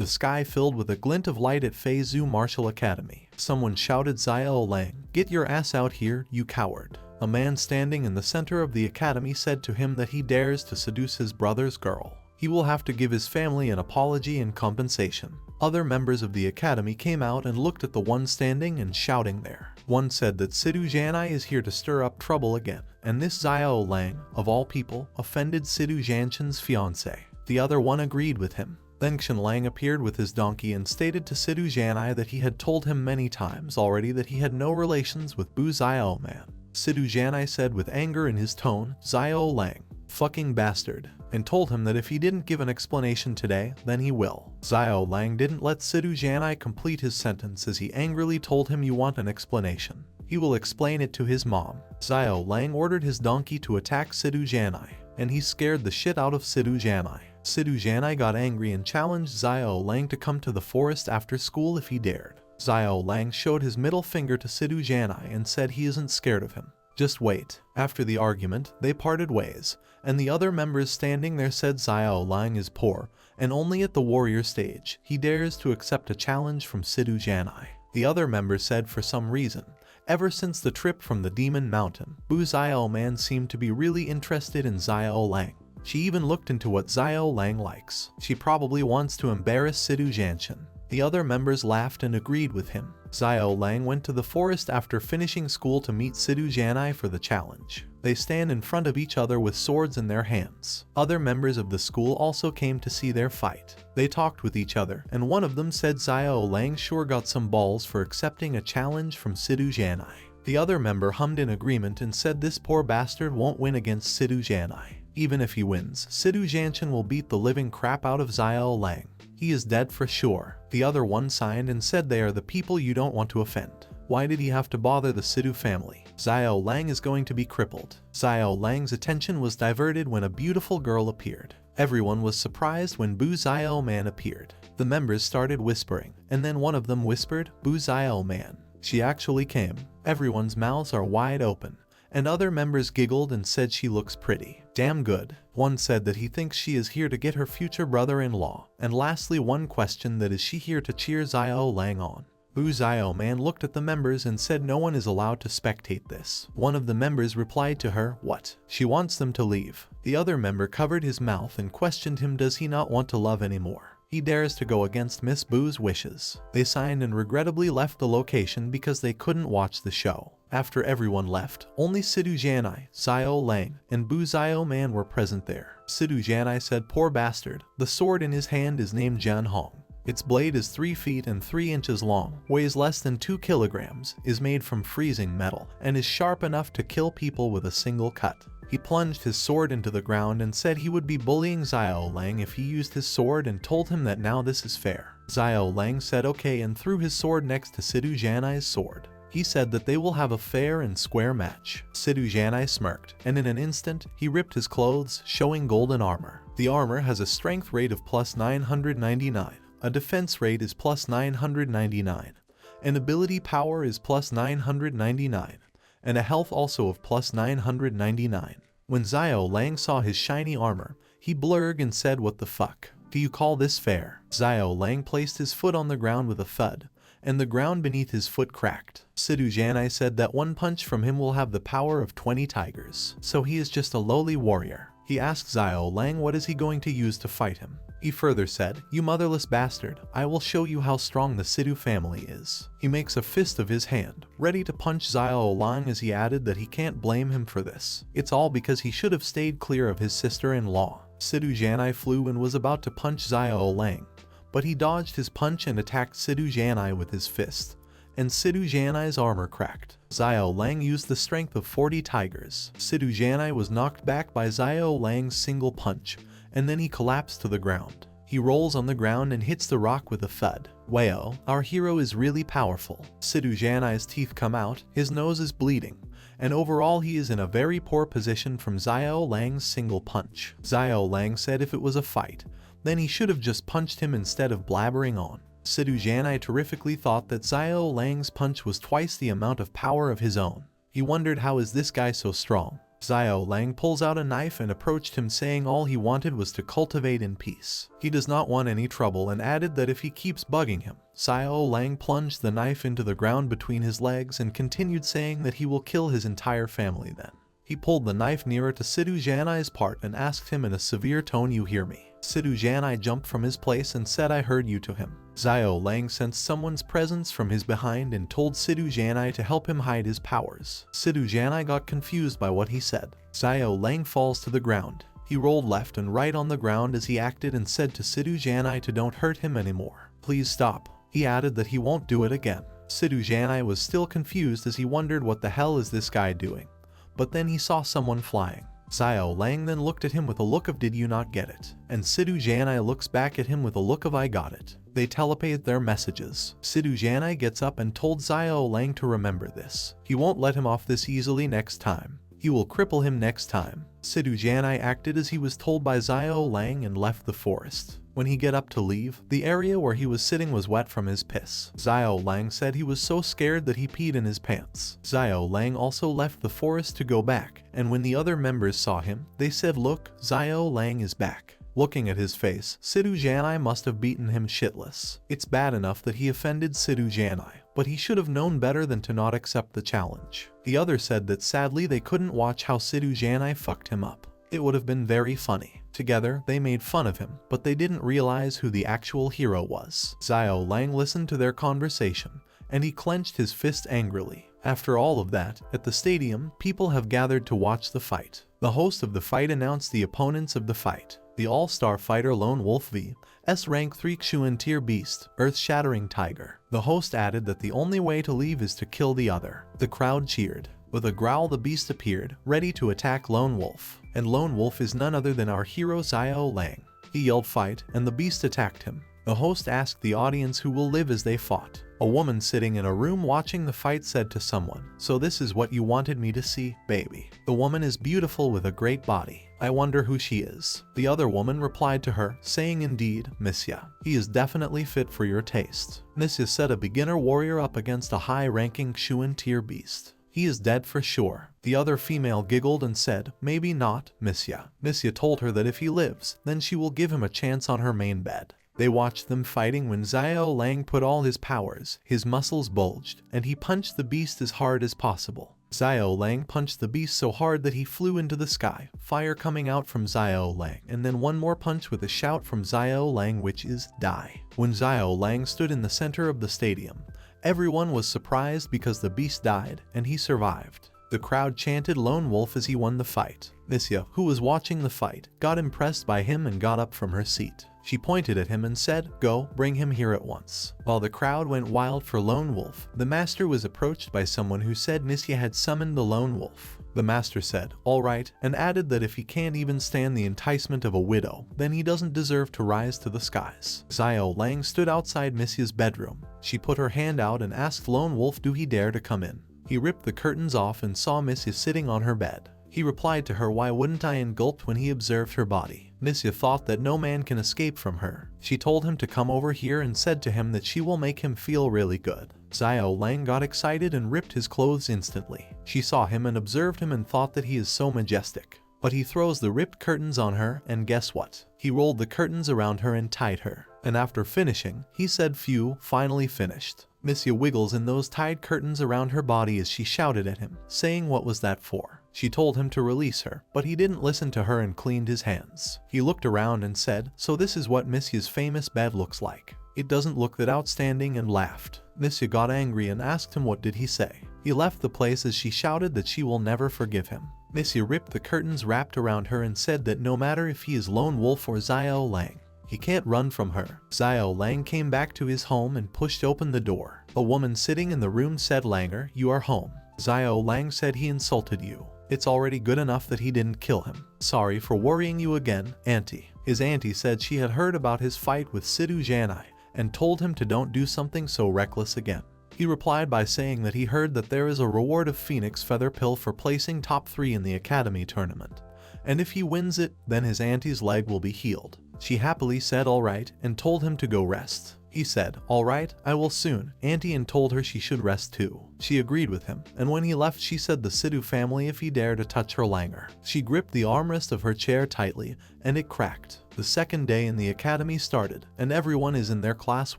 The sky filled with a glint of light at Fei Zhu Martial Academy. Someone shouted, "Xiao Lang, get your ass out here, you coward." A man standing in the center of the academy said to him that he dares to seduce his brother's girl. He will have to give his family an apology and compensation. Other members of the academy came out and looked at the one standing and shouting there. One said that Sidu Zhanai is here to stir up trouble again, and this Xiao Lang, of all people, offended Sidu Zhanchen's fiancé. The other one agreed with him. Then Chen Lang appeared with his donkey and stated to Sidu Zhanai that he had told him many times already that he had no relations with Bu Xiao Man. Sidu Zhanai said with anger in his tone, "Xiao Lang, fucking bastard," and told him that if he didn't give an explanation today, then he will. Xiao Lang didn't let Sidu Zhanai complete his sentence as he angrily told him, "You want an explanation? He will explain it to his mom." Xiao Lang ordered his donkey to attack Sidu Zhanai, and he scared the shit out of Sidu Zhanai. Sidu Zhanai got angry and challenged Xiao Lang to come to the forest after school if he dared. Xiao Lang showed his middle finger to Sidu Zhanai and said he isn't scared of him. Just wait. After the argument, they parted ways, and the other members standing there said Xiao Lang is poor, and only at the warrior stage he dares to accept a challenge from Sidu Zhanai. The other members said for some reason, ever since the trip from the Demon Mountain, Bu Xiao Man seemed to be really interested in Xiao Lang. She even looked into what Xiao Lang likes. She probably wants to embarrass Sidu Zhanchen. The other members laughed and agreed with him. Xiao Lang went to the forest after finishing school to meet Sidu Zhanai for the challenge. They stand in front of each other with swords in their hands. Other members of the school also came to see their fight. They talked with each other, and one of them said Xiao Lang sure got some balls for accepting a challenge from Sidu Zhanai. The other member hummed in agreement and said this poor bastard won't win against Sidu Zhanai. Even if he wins, Sidu Zhanchen will beat the living crap out of Xiao Lang. He is dead for sure. The other one signed and said they are the people you don't want to offend. Why did he have to bother the Sidu family? Xiao Lang is going to be crippled. Xiao Lang's attention was diverted when a beautiful girl appeared. Everyone was surprised when Bu Xiao Man appeared. The members started whispering, and then one of them whispered, "Bu Xiao Man." She actually came. Everyone's mouths are wide open, and other members giggled and said she looks pretty. Damn good. One said that he thinks she is here to get her future brother-in-law. And lastly, one questioned that is she here to cheer Xiao Lang on. Bu Xiao Man looked at the members and said no one is allowed to spectate this. One of the members replied to her, "What? She wants them to leave." The other member covered his mouth and questioned him, does he not want to love anymore? He dares to go against Miss Bu's wishes. They signed and regrettably left the location because they couldn't watch the show. After everyone left, only Sidu Zhanai, Xiao Lang, and Bu Xiao Man were present there. Sidu Zhanai said, "Poor bastard. The sword in his hand is named Jian Hong. Its blade is 3 feet and 3 inches long, weighs less than 2 kilograms, is made from freezing metal, and is sharp enough to kill people with a single cut." He plunged his sword into the ground and said he would be bullying Xiao Lang if he used his sword and told him that now this is fair. Xiao Lang said okay and threw his sword next to Sidu Zhanai's sword. He said that they will have a fair and square match. Sidu Zhanai smirked, and in an instant, he ripped his clothes, showing golden armor. The armor has a strength rate of plus 999, a defense rate is plus 999, an ability power is plus 999, and a health also of plus 999. When Xiao Lang saw his shiny armor, he blurred and said, "What the fuck? Do you call this fair?" Xiao Lang placed his foot on the ground with a thud, and the ground beneath his foot cracked. Sidu Zhanai said that one punch from him will have the power of 20 tigers, so he is just a lowly warrior. He asked Xiao Lang what is he going to use to fight him. He further said, "You motherless bastard, I will show you how strong the Sidu family is." He makes a fist of his hand, ready to punch Xiao Lang, as he added that he can't blame him for this. It's all because he should have stayed clear of his sister-in-law. Sidu Zhanai flew and was about to punch Xiao Lang, but he dodged his punch and attacked Sidu Zhanai with his fist, and Sidu Zhanai's armor cracked. Xiao Lang used the strength of 40 tigers. Sidu Zhanai was knocked back by Xiao Lang's single punch, and then he collapsed to the ground. He rolls on the ground and hits the rock with a thud. "Wow, our hero is really powerful." Sidu Zhanai's teeth come out, his nose is bleeding, and overall he is in a very poor position from Xiao Lang's single punch. Xiao Lang said if it was a fight, then he should have just punched him instead of blabbering on. Sidu Zhanai terrifically thought that Xiao Lang's punch was twice the amount of power of his own. He wondered, how is this guy so strong? Xiao Lang pulls out a knife and approached him, saying all he wanted was to cultivate in peace. He does not want any trouble and added that if he keeps bugging him. Xiao Lang plunged the knife into the ground between his legs and continued saying that he will kill his entire family then. He pulled the knife nearer to Sidu Jianai's part and asked him in a severe tone, "You hear me?" Sidu Jianai jumped from his place and said, "I heard you," to him. Xiao Lang sensed someone's presence from his behind and told Sidu Jianai to help him hide his powers. Sidu Jianai got confused by what he said. Xiao Lang falls to the ground. He rolled left and right on the ground as he acted and said to Sidu Jianai to don't hurt him anymore. "Please stop." He added that he won't do it again. Sidu Jianai was still confused as he wondered what the hell is this guy doing. But then he saw someone flying. Xiao Lang then looked at him with a look of "Did you not get it?" And Sidu Jianai looks back at him with a look of "I got it." They telepathed their messages. Sidu Jianai gets up and told Xiao Lang to remember this. He won't let him off this easily next time. He will cripple him next time. Sidu Jianai acted as he was told by Xiao Lang and left the forest. When he got up to leave, the area where he was sitting was wet from his piss. Xiao Lang said he was so scared that he peed in his pants. Xiao Lang also left the forest to go back, and when the other members saw him, they said, "Look, Xiao Lang is back." Looking at his face, Sidu Jianai must have beaten him shitless. It's bad enough that he offended Sidu Jianai, but he should have known better than to not accept the challenge. The other said that sadly they couldn't watch how Sidu Jianai fucked him up. It would have been very funny. Together, they made fun of him, but they didn't realize who the actual hero was. Xiao Lang listened to their conversation, and he clenched his fist angrily. After all of that, at the stadium, people have gathered to watch the fight. The host of the fight announced the opponents of the fight. The all-star fighter Lone Wolf v. S rank 3 Xuan tier beast, earth-shattering tiger. The host added that the only way to leave is to kill the other. The crowd cheered. With a growl, the beast appeared, ready to attack Lone Wolf. And Lone Wolf is none other than our hero Xiao Lang. He yelled "Fight," and the beast attacked him. The host asked the audience who will live as they fought. A woman sitting in a room watching the fight said to someone, "So this is what you wanted me to see, baby. The woman is beautiful with a great body. I wonder who she is." The other woman replied to her, saying, "Indeed, Misya. He is definitely fit for your taste." Misya set a beginner warrior up against a high-ranking Xuan tier beast. "He is dead for sure." The other female giggled and said, "Maybe not, Misya." Misya told her that if he lives, then she will give him a chance on her main bed. They watched them fighting when Xiao Lang put all his powers, his muscles bulged, and he punched the beast as hard as possible. Xiao Lang punched the beast so hard that he flew into the sky, fire coming out from Xiao Lang, and then one more punch with a shout from Xiao Lang, which is "Die." When Xiao Lang stood in the center of the stadium, everyone was surprised because the beast died, and he survived. The crowd chanted Lone Wolf as he won the fight. Misya, who was watching the fight, got impressed by him and got up from her seat. She pointed at him and said, "Go, bring him here at once." While the crowd went wild for Lone Wolf, the master was approached by someone who said Misya had summoned the Lone Wolf. The master said, "All right," and added that if he can't even stand the enticement of a widow, then he doesn't deserve to rise to the skies. Xiao Lang stood outside Misya's bedroom. She put her hand out and asked Lone Wolf do he dare to come in. He ripped the curtains off and saw Misya sitting on her bed. He replied to her, "Why wouldn't I?" and gulped when he observed her body. Misya thought that no man can escape from her. She told him to come over here and said to him that she will make him feel really good. Xiao Lang got excited and ripped his clothes instantly. She saw him and observed him and thought that he is so majestic. But he throws the ripped curtains on her, and guess what? He rolled the curtains around her and tied her. And after finishing, he said, "Phew, finally finished." Misya wiggles in those tied curtains around her body as she shouted at him, saying what was that for? She told him to release her, but he didn't listen to her and cleaned his hands. He looked around and said, "So this is what Misya's famous bed looks like. It doesn't look that outstanding," and laughed. Misya got angry and asked him what did he say. He left the place as she shouted that she will never forgive him. Misya ripped the curtains wrapped around her and said that no matter if he is Lone Wolf or Xiao Lang, he can't run from her. Xiao Lang came back to his home and pushed open the door. A woman sitting in the room said, "Langer, you are home." Xiao Lang said, "He insulted you. It's already good enough that he didn't kill him. Sorry for worrying you again, auntie." His auntie said she had heard about his fight with Sidu Jianai and told him to don't do something so reckless again. He replied by saying that he heard that there is a reward of Phoenix Feather Pill for placing top 3 in the Academy tournament, and if he wins it, then his auntie's leg will be healed. She happily said all right and told him to go rest. He said, "Alright, I will soon," Auntie, and told her she should rest too. She agreed with him, and when he left she said the Sidhu family if he dared to touch her langer. She gripped the armrest of her chair tightly, and it cracked. The second day in the academy started, and everyone is in their class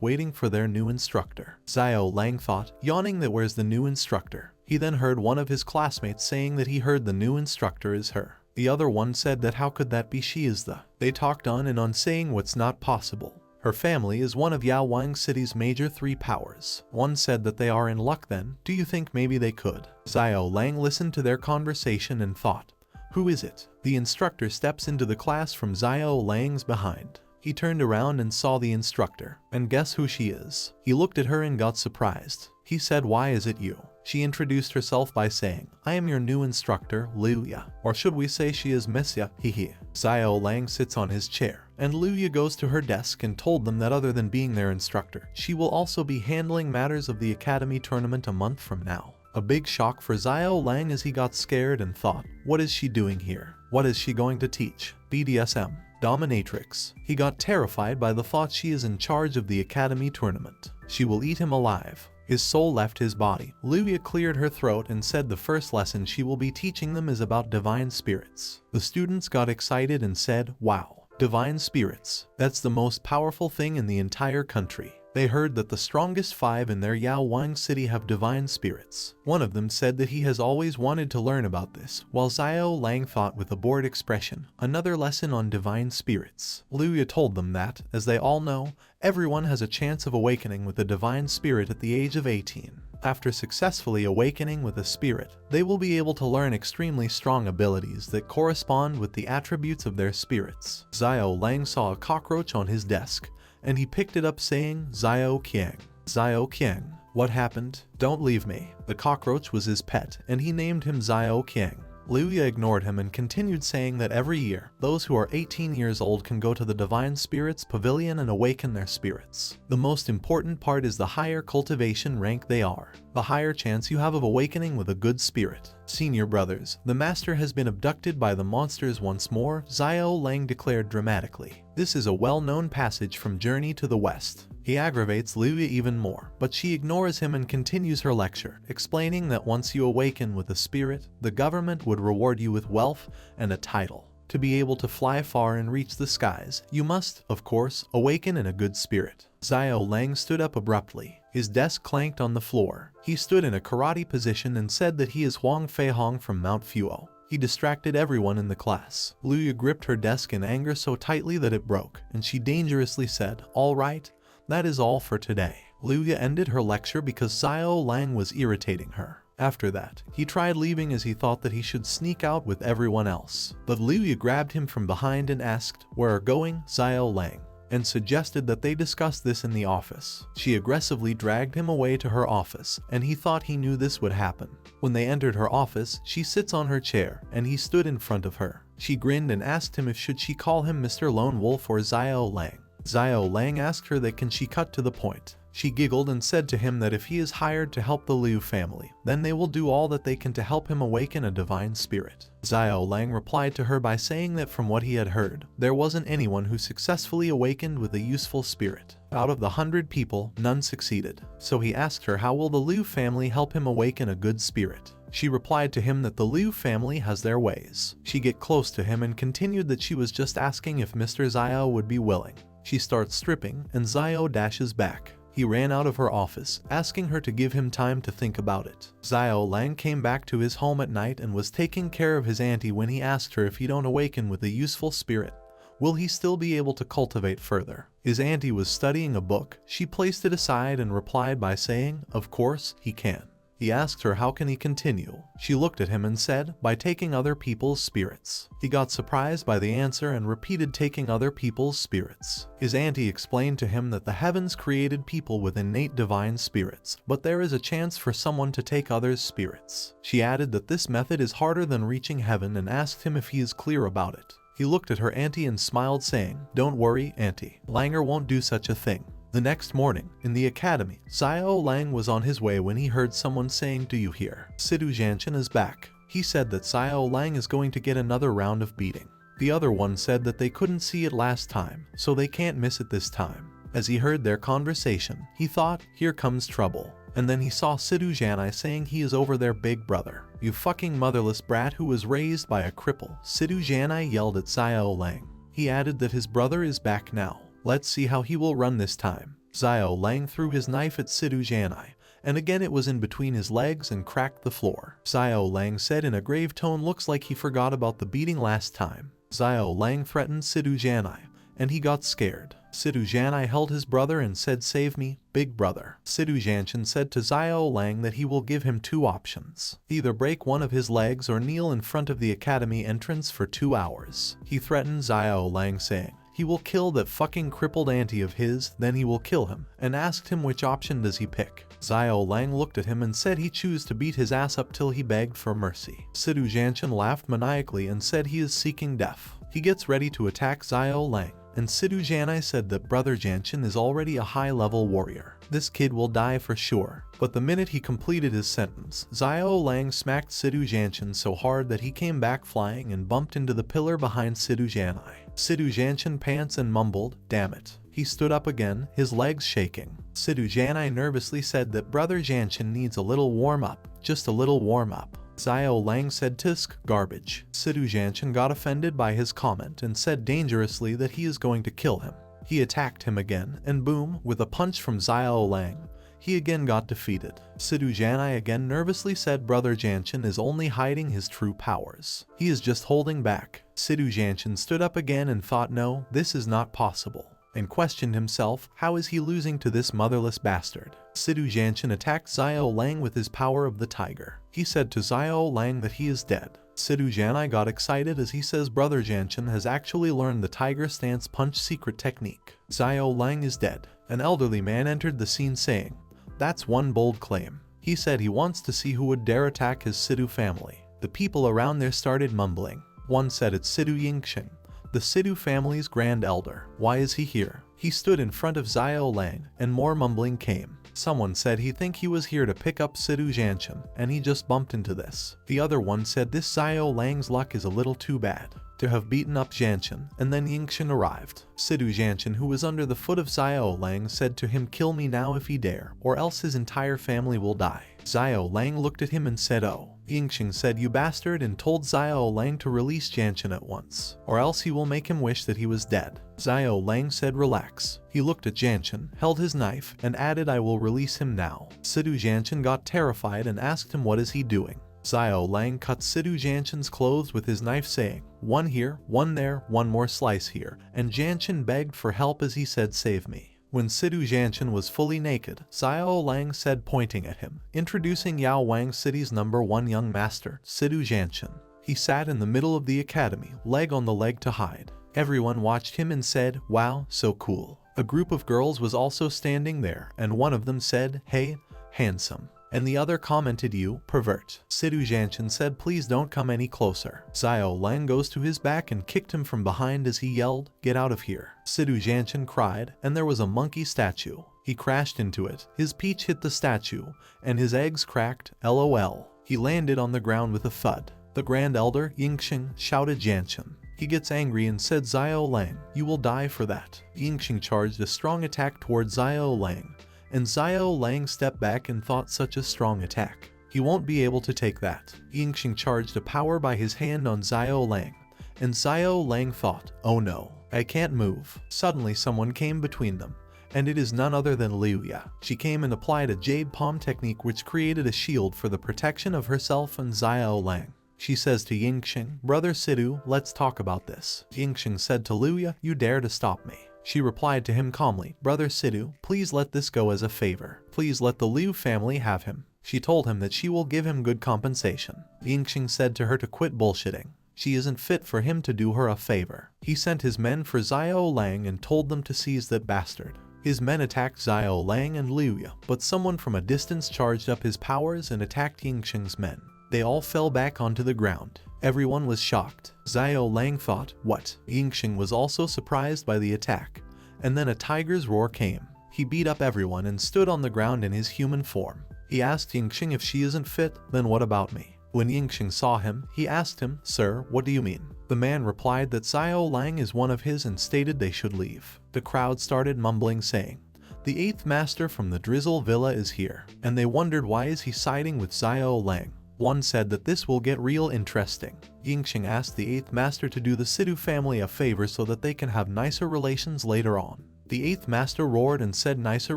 waiting for their new instructor. Xiao Lang thought, yawning, that where's the new instructor? He then heard one of his classmates saying that he heard the new instructor is her. The other one said that how could that be, she is the. They talked on and on saying what's not possible. Her family is one of Yaowang City's major 3 powers. One said that they are in luck then, do you think maybe they could? Xiao Lang listened to their conversation and thought, who is it? The instructor steps into the class from Xiao Lang's behind. He turned around and saw the instructor, and guess who she is? He looked at her and got surprised. He said, why is it you? She introduced herself by saying, I am your new instructor, Liuya. Or should we say she is Missia, hehe. Xiao Lang sits on his chair, and Liuya goes to her desk and told them that other than being their instructor, she will also be handling matters of the academy tournament a month from now. A big shock for Xiao Lang as he got scared and thought, what is she doing here? What is she going to teach? BDSM. Dominatrix. He got terrified by the thought she is in charge of the academy tournament. She will eat him alive. His soul left his body. Liuya cleared her throat and said the first lesson she will be teaching them is about divine spirits. The students got excited and said, wow, divine spirits. That's the most powerful thing in the entire country. They heard that the strongest 5 in their Yaowang City have divine spirits. One of them said that he has always wanted to learn about this, while Xiao Lang thought with a bored expression, another lesson on divine spirits. Liuya told them that, as they all know, everyone has a chance of awakening with a divine spirit at the age of 18. After successfully awakening with a spirit, they will be able to learn extremely strong abilities that correspond with the attributes of their spirits. Xiao Lang saw a cockroach on his desk, and he picked it up saying, Xiao Qiang. Xiao Qiang, what happened? Don't leave me. The cockroach was his pet, and he named him Xiao Qiang. Liuya ignored him and continued saying that every year, those who are 18 years old can go to the Divine Spirits Pavilion and awaken their spirits. The most important part is the higher cultivation rank they are, the higher chance you have of awakening with a good spirit. Senior brothers, the master has been abducted by the monsters once more, Xiao Lang declared dramatically. This is a well-known passage from Journey to the West. He aggravates Liuya even more, but she ignores him and continues her lecture, explaining that once you awaken with a spirit, the government would reward you with wealth and a title. To be able to fly far and reach the skies, you must, of course, awaken in a good spirit. Xiao Lang stood up abruptly. His desk clanked on the floor. He stood in a karate position and said that he is Huang Feihong from Mount Fuo. He distracted everyone in the class. Liuya gripped her desk in anger so tightly that it broke, and she dangerously said, all right, that is all for today. Liuya ended her lecture because Xiao Lang was irritating her. After that, he tried leaving as he thought that he should sneak out with everyone else. But Liuya grabbed him from behind and asked, where are going, Xiao Lang? And suggested that they discuss this in the office. She aggressively dragged him away to her office, and he thought he knew this would happen. When they entered her office, she sits on her chair, and he stood in front of her. She grinned and asked him if should she call him Mr. Lone Wolf or Xiao Lang. Xiao Lang asked her that can she cut to the point. She giggled and said to him that if he is hired to help the Liu family, then they will do all that they can to help him awaken a divine spirit. Xiao Lang replied to her by saying that from what he had heard, there wasn't anyone who successfully awakened with a useful spirit. Out of the 100 people, none succeeded. So he asked her how will the Liu family help him awaken a good spirit. She replied to him that the Liu family has their ways. She get close to him and continued that she was just asking if Mr. Xiao would be willing. She starts stripping, and Xiao dashes back. He ran out of her office, asking her to give him time to think about it. Xiao Lang came back to his home at night and was taking care of his auntie when he asked her if he don't awaken with a useful spirit, will he still be able to cultivate further? His auntie was studying a book. She placed it aside and replied by saying, of course, he can. He asked her how can he continue. She looked at him and said, by taking other people's spirits. He got surprised by the answer and repeated taking other people's spirits. His auntie explained to him that the heavens created people with innate divine spirits, but there is a chance for someone to take others' spirits. She added that this method is harder than reaching heaven and asked him if he is clear about it. He looked at her auntie and smiled saying, don't worry, auntie. Langer won't do such a thing. The next morning, in the academy, Xiao Lang was on his way when he heard someone saying, do you hear? Sidhu Jianshan is back. He said that Xiao Lang is going to get another round of beating. The other one said that they couldn't see it last time, so they can't miss it this time. As he heard their conversation, he thought, here comes trouble. And then he saw Sidu Janai saying he is over their big brother. You fucking motherless brat who was raised by a cripple, Sidu Janai yelled at Xiao Lang. He added that his brother is back now. Let's see how he will run this time. Xiao Lang threw his knife at Sidu Janai, and again it was in between his legs and cracked the floor. Xiao Lang said in a grave tone, looks like he forgot about the beating last time. Xiao Lang threatened Sidu Janai, and he got scared. Sidu Janai held his brother and said, save me, big brother. Sidu Janshin said to Xiao Lang that he will give him 2 options. Either break one of his legs or kneel in front of the academy entrance for 2 hours. He threatened Xiao Lang saying, he will kill that fucking crippled auntie of his, then he will kill him, and asked him which option does he pick. Xiao Lang looked at him and said he chose to beat his ass up till he begged for mercy. Sidu Janshin laughed maniacally and said he is seeking death. He gets ready to attack Xiao Lang, and Sidu Janai said that brother Janshin is already a high-level warrior. This kid will die for sure. But the minute he completed his sentence, Xiao Lang smacked Sidu Janshin so hard that he came back flying and bumped into the pillar behind Sidu Janai. Sidu Janshin pants and mumbled, damn it. He stood up again, his legs shaking. Sidu Janai nervously said that brother Janshin needs a little warm-up, just a little warm-up. Xiao Lang said tisk, garbage. Sidu Janshin got offended by his comment and said dangerously that he is going to kill him. He attacked him again, and boom, with a punch from Xiao Lang, he again got defeated. Sidu Janai again nervously said brother Janshin is only hiding his true powers. He is just holding back. Sidu Janshin stood up again and thought no, this is not possible, and questioned himself, how is he losing to this motherless bastard? Sidu Janshin attacked Xiao Lang with his power of the tiger. He said to Xiao Lang that he is dead. Sidu Janai got excited as he says brother Janshin has actually learned the tiger stance punch secret technique. Xiao Lang is dead. An elderly man entered the scene saying, that's one bold claim. He said he wants to see who would dare attack his Sidu family. The people around there started mumbling. One said it's Sidu Yingxing, the Sidu family's grand elder. Why is he here? He stood in front of Xiao Lang, and more mumbling came. Someone said he think he was here to pick up Sidu Janshin, and he just bumped into this. The other one said this Xiao Lang's luck is a little too bad to have beaten up Janshin, and then Yingxin arrived. Sidu Janshin, who was under the foot of Xiao Lang, said to him, kill me now if he dare, or else his entire family will die. Xiao Lang looked at him and said, oh. Yingxin said, you bastard, and told Xiao Lang to release Janshin at once, or else he will make him wish that he was dead. Xiao Lang said, relax. He looked at Janshin, held his knife, and added, I will release him now. Sidu Janshin got terrified and asked him what is he doing. Xiao Lang cut Sidu Janshin's clothes with his knife saying, one here, one there, one more slice here, and Janshin begged for help as he said save me. When Sidu Janshin was fully naked, Xiao Lang said pointing at him, introducing Yao Wang City's #1 young master, Sidu Janshin. He sat in the middle of the academy, leg on the leg to hide. Everyone watched him and said, wow, so cool. A group of girls was also standing there, and one of them said, hey, handsome. And the other commented, you pervert. Sidu Janshin said, please don't come any closer. Xiao Lang goes to his back and kicked him from behind as he yelled, get out of here. Sidu Janshin cried, and there was a monkey statue. He crashed into it, his peach hit the statue, and his eggs cracked, lol. He landed on the ground with a thud. The Grand Elder, Yingxing, shouted Janshin. He gets angry and said, Xiao Lang, you will die for that. Yingxing charged a strong attack towards Xiao Lang, and Xiao Lang stepped back and thought such a strong attack. He won't be able to take that. Yingxing charged a power by his hand on Xiao Lang, and Xiao Lang thought, oh no, I can't move. Suddenly someone came between them, and it is none other than Liuya. She came and applied a jade palm technique which created a shield for the protection of herself and Xiao Lang. She says to Yingxing, brother Sidu, let's talk about this. Yingxing said to Liuya, you dare to stop me. She replied to him calmly, brother Sidu, please let this go as a favor. Please let the Liu family have him. She told him that she will give him good compensation. Yingxing said to her to quit bullshitting. She isn't fit for him to do her a favor. He sent his men for Xiao Lang and told them to seize that bastard. His men attacked Xiao Lang and Liuya, but someone from a distance charged up his powers and attacked Yingxing's men. They all fell back onto the ground. Everyone was shocked. Xiao Lang thought, what? Yingxing was also surprised by the attack. And then a tiger's roar came. He beat up everyone and stood on the ground in his human form. He asked Yingxing if she isn't fit, then what about me? When Yingxing saw him, he asked him, sir, what do you mean? The man replied that Xiao Lang is one of his and stated they should leave. The crowd started mumbling saying, "The 8th master from the Drizzle Villa is here," and they wondered why is he siding with Xiao Lang. One said that this will get real interesting. Yingxing asked the 8th master to do the Sidhu family a favor so that they can have nicer relations later on. The 8th master roared and said nicer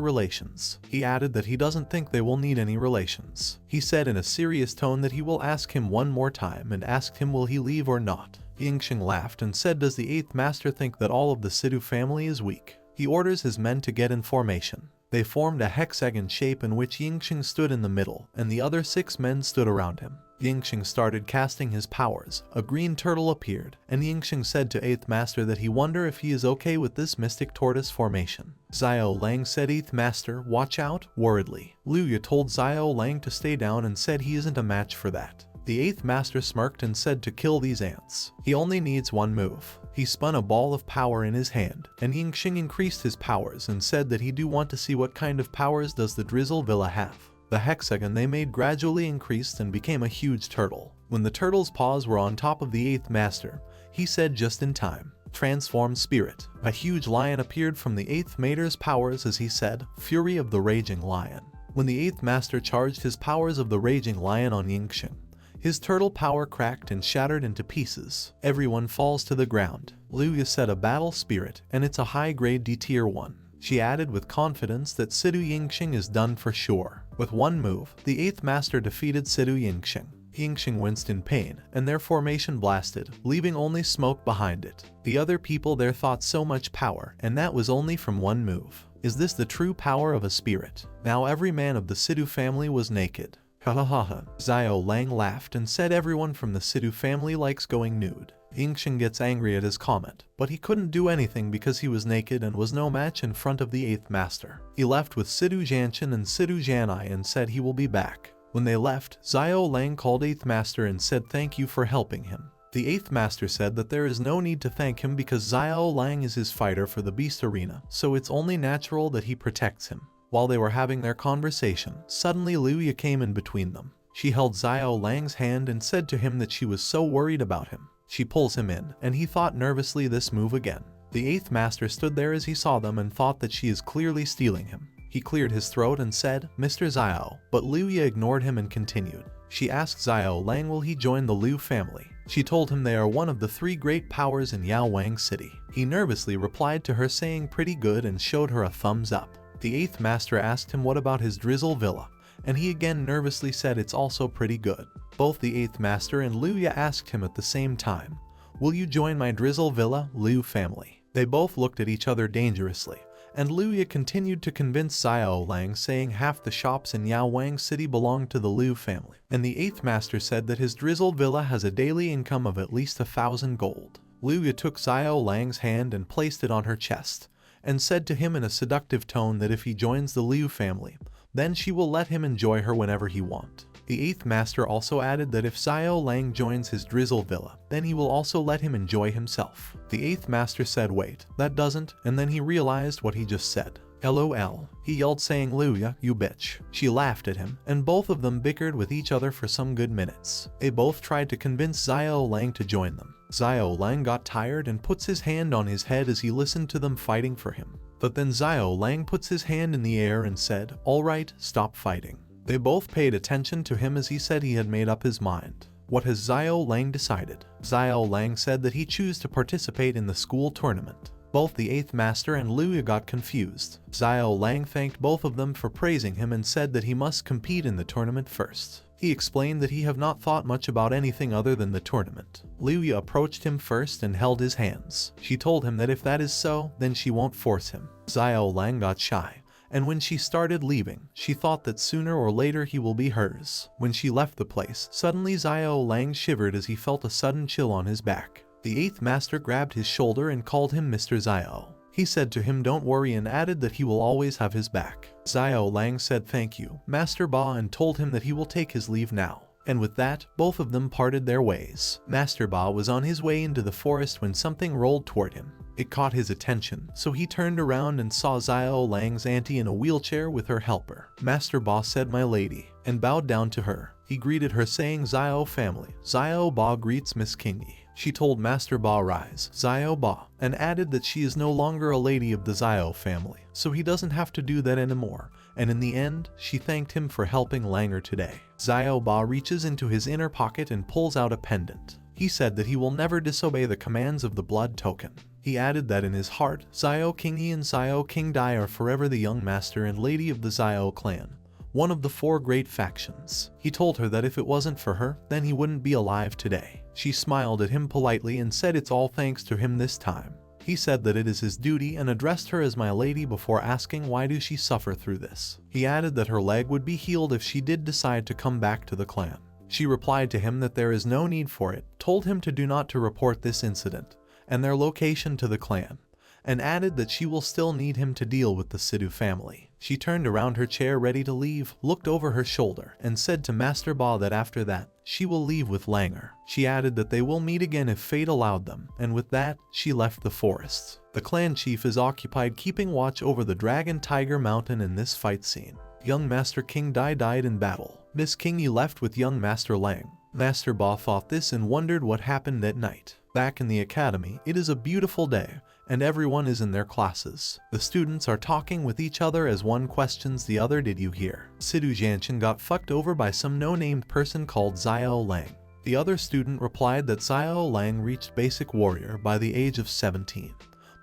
relations. He added that he doesn't think they will need any relations. He said in a serious tone that he will ask him one more time and asked him will he leave or not. Yingxing laughed and said, "Does the 8th master think that all of the Sidhu family is weak?" He orders his men to get in formation. They formed a hexagon shape in which Yingxing stood in the middle, and the other 6 men stood around him. Yingxing started casting his powers. A green turtle appeared, and Yingxing said to 8th master that he wonder if he is okay with this mystic tortoise formation. Xiao Lang said, "8th master, watch out," worriedly. Liuya told Xiao Lang to stay down and said he isn't a match for that. The 8th master smirked and said to kill these ants. He only needs one move. He spun a ball of power in his hand, and Yingxing increased his powers and said that he do want to see what kind of powers does the Drizzle Villa have. The hexagon they made gradually increased and became a huge turtle. When the turtle's paws were on top of the 8th master, he said just in time, "Transform spirit." A huge lion appeared from the 8th master's powers as he said, "Fury of the Raging Lion." When the 8th master charged his powers of the Raging Lion on Yingxing, his turtle power cracked and shattered into pieces. Everyone falls to the ground. Liuya said a battle spirit, and it's a high-grade D tier 1. She added with confidence that Sidhu Yingxing is done for sure. With one move, the 8th master defeated Sidhu Yingxing. Yingxing winced in pain, and their formation blasted, leaving only smoke behind it. The other people there thought so much power, and that was only from one move. Is this the true power of a spirit? Now every man of the Sidhu family was naked. Ha ha ha ha. Xiao Lang laughed and said everyone from the Sidhu family likes going nude. Yingxing gets angry at his comment, but he couldn't do anything because he was naked and was no match in front of the 8th master. He left with Sidhu Jianchen and Sidhu Jianai and said he will be back. When they left, Xiao Lang called 8th master and said thank you for helping him. The 8th master said that there is no need to thank him because Xiao Lang is his fighter for the beast arena, so it's only natural that he protects him. While they were having their conversation, suddenly Liuya came in between them. She held Xiao Lang's hand and said to him that she was so worried about him. She pulls him in, and he thought nervously this move again. The 8th master stood there as he saw them and thought that she is clearly stealing him. He cleared his throat and said, "Mr. Xiao," but Liuya ignored him and continued. She asked Xiao Lang will he join the Liu family. She told him they are one of the 3 great powers in Yaowang City. He nervously replied to her saying pretty good and showed her a thumbs up. The 8th master asked him what about his Drizzle Villa, and he again nervously said it's also pretty good. Both the 8th master and Liuya asked him at the same time, "Will you join my Drizzle Villa, Liu family?" They both looked at each other dangerously, and Liuya continued to convince Xiao Lang saying half the shops in Yaowang City belong to the Liu family, and the 8th master said that his Drizzle Villa has a daily income of at least 1,000 gold. Liuya took Xiao Lang's hand and placed it on her chest, and said to him in a seductive tone that if he joins the Liu family, then she will let him enjoy her whenever he wants. The 8th master also added that if Xiao Lang joins his Drizzle Villa, then he will also let him enjoy himself. The 8th master said wait, that doesn't, and then he realized what he just said. LOL, he yelled saying Liuya, you bitch. She laughed at him, and both of them bickered with each other for some good minutes. They both tried to convince Xiao Lang to join them. Xiao Lang got tired and puts his hand on his head as he listened to them fighting for him. But then Xiao Lang puts his hand in the air and said, "Alright, stop fighting." They both paid attention to him as he said he had made up his mind. What has Xiao Lang decided? Xiao Lang said that he chose to participate in the school tournament. Both the 8th master and Liuya got confused. Xiao Lang thanked both of them for praising him and said that he must compete in the tournament first. He explained that he have not thought much about anything other than the tournament. Liuya approached him first and held his hands. She told him that if that is so, then she won't force him. Xiao Lang got shy, and when she started leaving, she thought that sooner or later he will be hers. When she left the place, suddenly Xiao Lang shivered as he felt a sudden chill on his back. The 8th master grabbed his shoulder and called him Mr. Xiao. He said to him don't worry and added that he will always have his back. Xiao Lang said thank you, Master Ba, and told him that he will take his leave now. And with that, both of them parted their ways. Master Ba was on his way into the forest when something rolled toward him. It caught his attention, so he turned around and saw Xiao Lang's auntie in a wheelchair with her helper. Master Ba said my lady, and bowed down to her. He greeted her saying Xiao family. Xiao Ba greets Miss Kingi. She told Master Ba rise, Xiao Ba, and added that she is no longer a lady of the Xiao family, so he doesn't have to do that anymore, and in the end, she thanked him for helping Langer today. Xiao Ba reaches into his inner pocket and pulls out a pendant. He said that he will never disobey the commands of the blood token. He added that in his heart, Xiao King Yi and Xiao King Dai are forever the young master and lady of the Xiao clan, one of the 4 great factions. He told her that if it wasn't for her, then he wouldn't be alive today. She smiled at him politely and said it's all thanks to him this time. He said that it is his duty and addressed her as my lady before asking why do she suffer through this. He added that her leg would be healed if she did decide to come back to the clan. She replied to him that there is no need for it, told him to do not to report this incident and their location to the clan, and added that she will still need him to deal with the Sidhu family. She turned around her chair ready to leave, looked over her shoulder, and said to Master Ba that after that, she will leave with Langer. She added that they will meet again if fate allowed them, and with that, she left the forests. The clan chief is occupied keeping watch over the Dragon Tiger Mountain in this fight scene. Young Master King Dai died in battle. Miss King Yi left with young Master Lang. Master Ba thought this and wondered what happened at night. Back in the academy, it is a beautiful day, and everyone is in their classes. The students are talking with each other as one questions the other, did you hear? Sidhu Jianchen got fucked over by some no-named person called Xiao Lang. The other student replied that Xiao Lang reached basic warrior by the age of 17.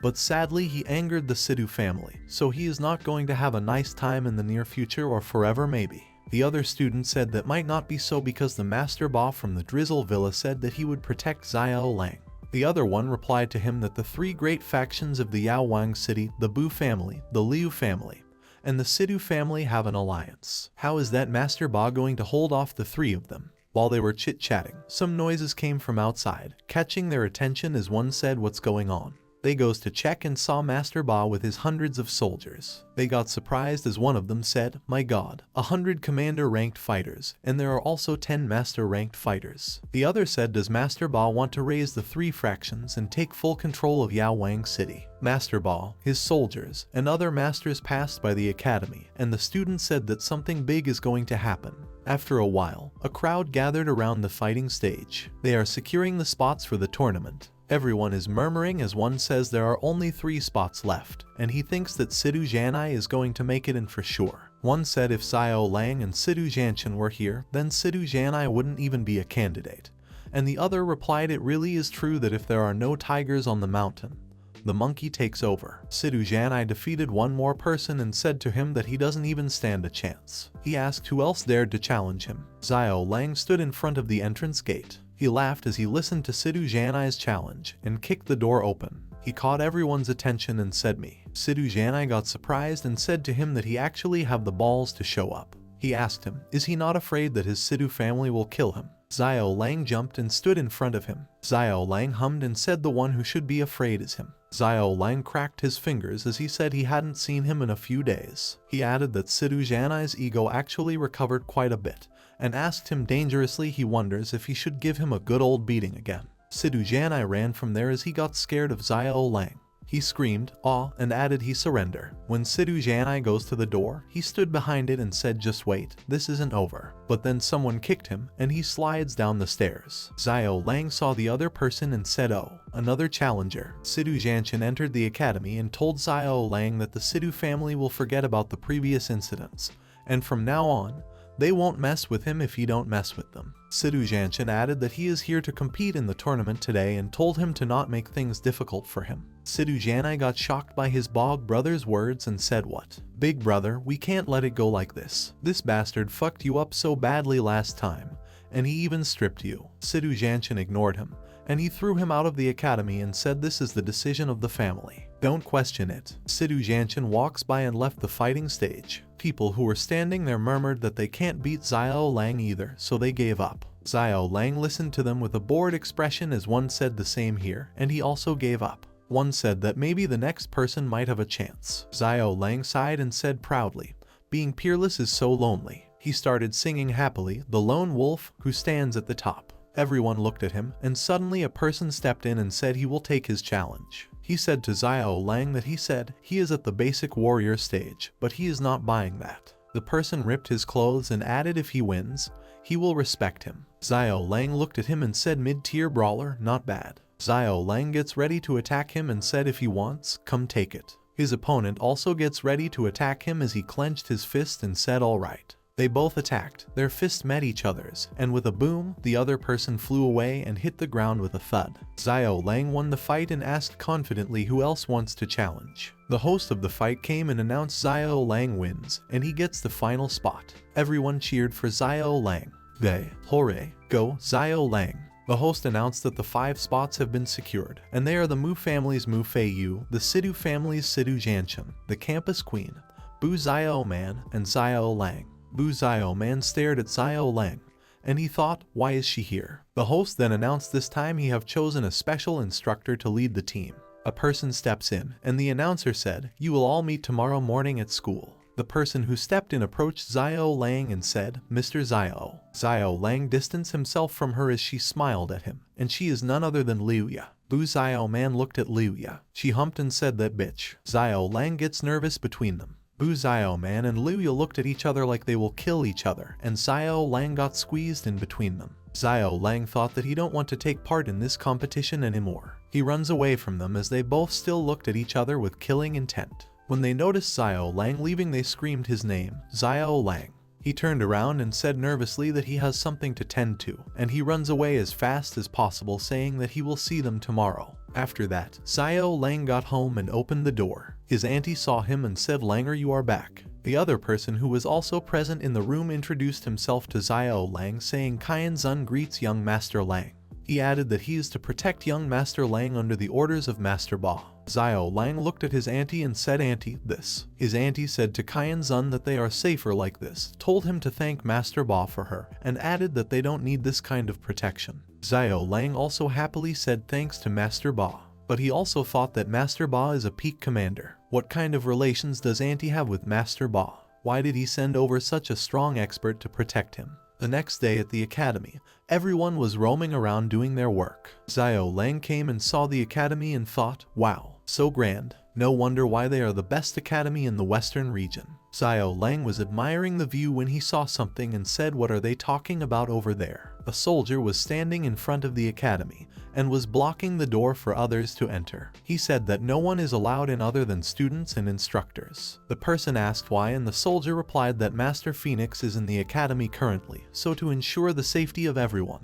But sadly he angered the Sidhu family, so he is not going to have a nice time in the near future or forever maybe. The other student said that might not be so because the Master Ba from the Drizzle Villa said that he would protect Xiao Lang. The other one replied to him that the 3 great factions of the Yaowang city, the Bu family, the Liu family, and the Sidhu family have an alliance. How is that Master Ba going to hold off the 3 of them? While they were chit-chatting, some noises came from outside, catching their attention as one said what's going on. They goes to check and saw Master Ba with his hundreds of soldiers. They got surprised as one of them said, my god, 100 commander-ranked fighters, and there are also 10 master-ranked fighters. The other said, does Master Ba want to raise the 3 fractions and take full control of Yaowang City? Master Ba, his soldiers, and other masters passed by the academy, and the students said that something big is going to happen. After a while, a crowd gathered around the fighting stage. They are securing the spots for the tournament. Everyone is murmuring as one says there are only 3 spots left, and he thinks that Sidhu Jianai is going to make it in for sure. One said if Xiao Lang and Sidhu Jianchen were here, then Sidhu Jianai wouldn't even be a candidate. And the other replied it really is true that if there are no tigers on the mountain, the monkey takes over. Sidhu Jianai defeated one more person and said to him that he doesn't even stand a chance. He asked who else dared to challenge him. Xiao Lang stood in front of the entrance gate. He laughed as he listened to Sidhu Jianai's challenge and kicked the door open. He caught everyone's attention and said me. Sidhu Jianai got surprised and said to him that he actually have the balls to show up. He asked him, is he not afraid that his Sidhu family will kill him? Xiao Lang jumped and stood in front of him. Xiao Lang hummed and said the one who should be afraid is him. Xiao Lang cracked his fingers as he said he hadn't seen him in a few days. He added that Sidhu Jianai's ego actually recovered quite a bit, and asked him dangerously he wonders if he should give him a good old beating again. Sidhu Jianai ran from there as he got scared of Xiao Lang. He screamed, aw, and added he surrender. When Sidhu Jianai goes to the door, he stood behind it and said just wait, this isn't over. But then someone kicked him, and he slides down the stairs. Xiao Lang saw the other person and said oh, another challenger. Sidhu Jianchen entered the academy and told Xiao Lang that the Sidhu family will forget about the previous incidents, and from now on, they won't mess with him if he don't mess with them. Sidhu Jianchen added that he is here to compete in the tournament today and told him to not make things difficult for him. Sidhu Jianai got shocked by his bog brother's words and said what? Big brother, we can't let it go like this. This bastard fucked you up so badly last time, and he even stripped you. Sidhu Jianchen ignored him, and he threw him out of the academy and said this is the decision of the family. Don't question it. Sidhu Jianchen walks by and left the fighting stage. People who were standing there murmured that they can't beat Xiao Lang either, so they gave up. Xiao Lang listened to them with a bored expression as one said the same here, and he also gave up. One said that maybe the next person might have a chance. Xiao Lang sighed and said proudly, being peerless is so lonely. He started singing happily, the lone wolf who stands at the top. Everyone looked at him, and suddenly a person stepped in and said he will take his challenge. He said to Xiao Lang that he said he is at the basic warrior stage, but he is not buying that. The person ripped his clothes and added if he wins, he will respect him. Xiao Lang looked at him and said, mid-tier brawler, not bad. Xiao Lang gets ready to attack him and said if he wants, come take it. His opponent also gets ready to attack him as he clenched his fist and said alright. They both attacked, their fists met each other's, and with a boom, the other person flew away and hit the ground with a thud. Xiao Lang won the fight and asked confidently who else wants to challenge. The host of the fight came and announced Xiao Lang wins, and he gets the final spot. Everyone cheered for Xiao Lang. They, hooray, go, Xiao Lang. The host announced that the 5 spots have been secured, and they are the Mu family's Mu Fei Yu, the Sidu family's Sidu Jianchen, the campus queen, Bu Xiao Man, and Xiao Lang. Bu Xiao Man stared at Xiao Lang, and he thought, why is she here? The host then announced this time he have chosen a special instructor to lead the team. A person steps in, and the announcer said, you will all meet tomorrow morning at school. The person who stepped in approached Xiao Lang and said, Mr. Xiao. Xiao Lang distanced himself from her as she smiled at him, and she is none other than Liuya. Bu Xiao Man looked at Liuya. She humped and said that bitch. Xiao Lang gets nervous between them. Bu Xiao Man and Liuya looked at each other like they will kill each other, and Xiao Lang got squeezed in between them. Xiao Lang thought that he don't want to take part in this competition anymore. He runs away from them as they both still looked at each other with killing intent. When they noticed Xiao Lang leaving, they screamed his name, Xiao Lang. He turned around and said nervously that he has something to tend to, and he runs away as fast as possible saying that he will see them tomorrow. After that, Xiao Lang got home and opened the door. His auntie saw him and said, Langer, you are back. The other person who was also present in the room introduced himself to Xiao Lang saying Qian Zun greets young Master Lang. He added that he is to protect young Master Lang under the orders of Master Ba. Xiao Lang looked at his auntie and said, Auntie, this. His auntie said to Qian Zun that they are safer like this, told him to thank Master Ba for her, and added that they don't need this kind of protection. Xiao Lang also happily said thanks to Master Ba. But he also thought that Master Ba is a peak commander. What kind of relations does Auntie have with Master Ba? Why did he send over such a strong expert to protect him? The next day at the academy, everyone was roaming around doing their work. Xiao Lang came and saw the academy and thought, wow, so grand. No wonder why they are the best academy in the western region. Xiao Lang was admiring the view when he saw something and said, what are they talking about over there? A soldier was standing in front of the academy and was blocking the door for others to enter. He said that no one is allowed in other than students and instructors. The person asked why, and the soldier replied that Master Phoenix is in the academy currently, so to ensure the safety of everyone.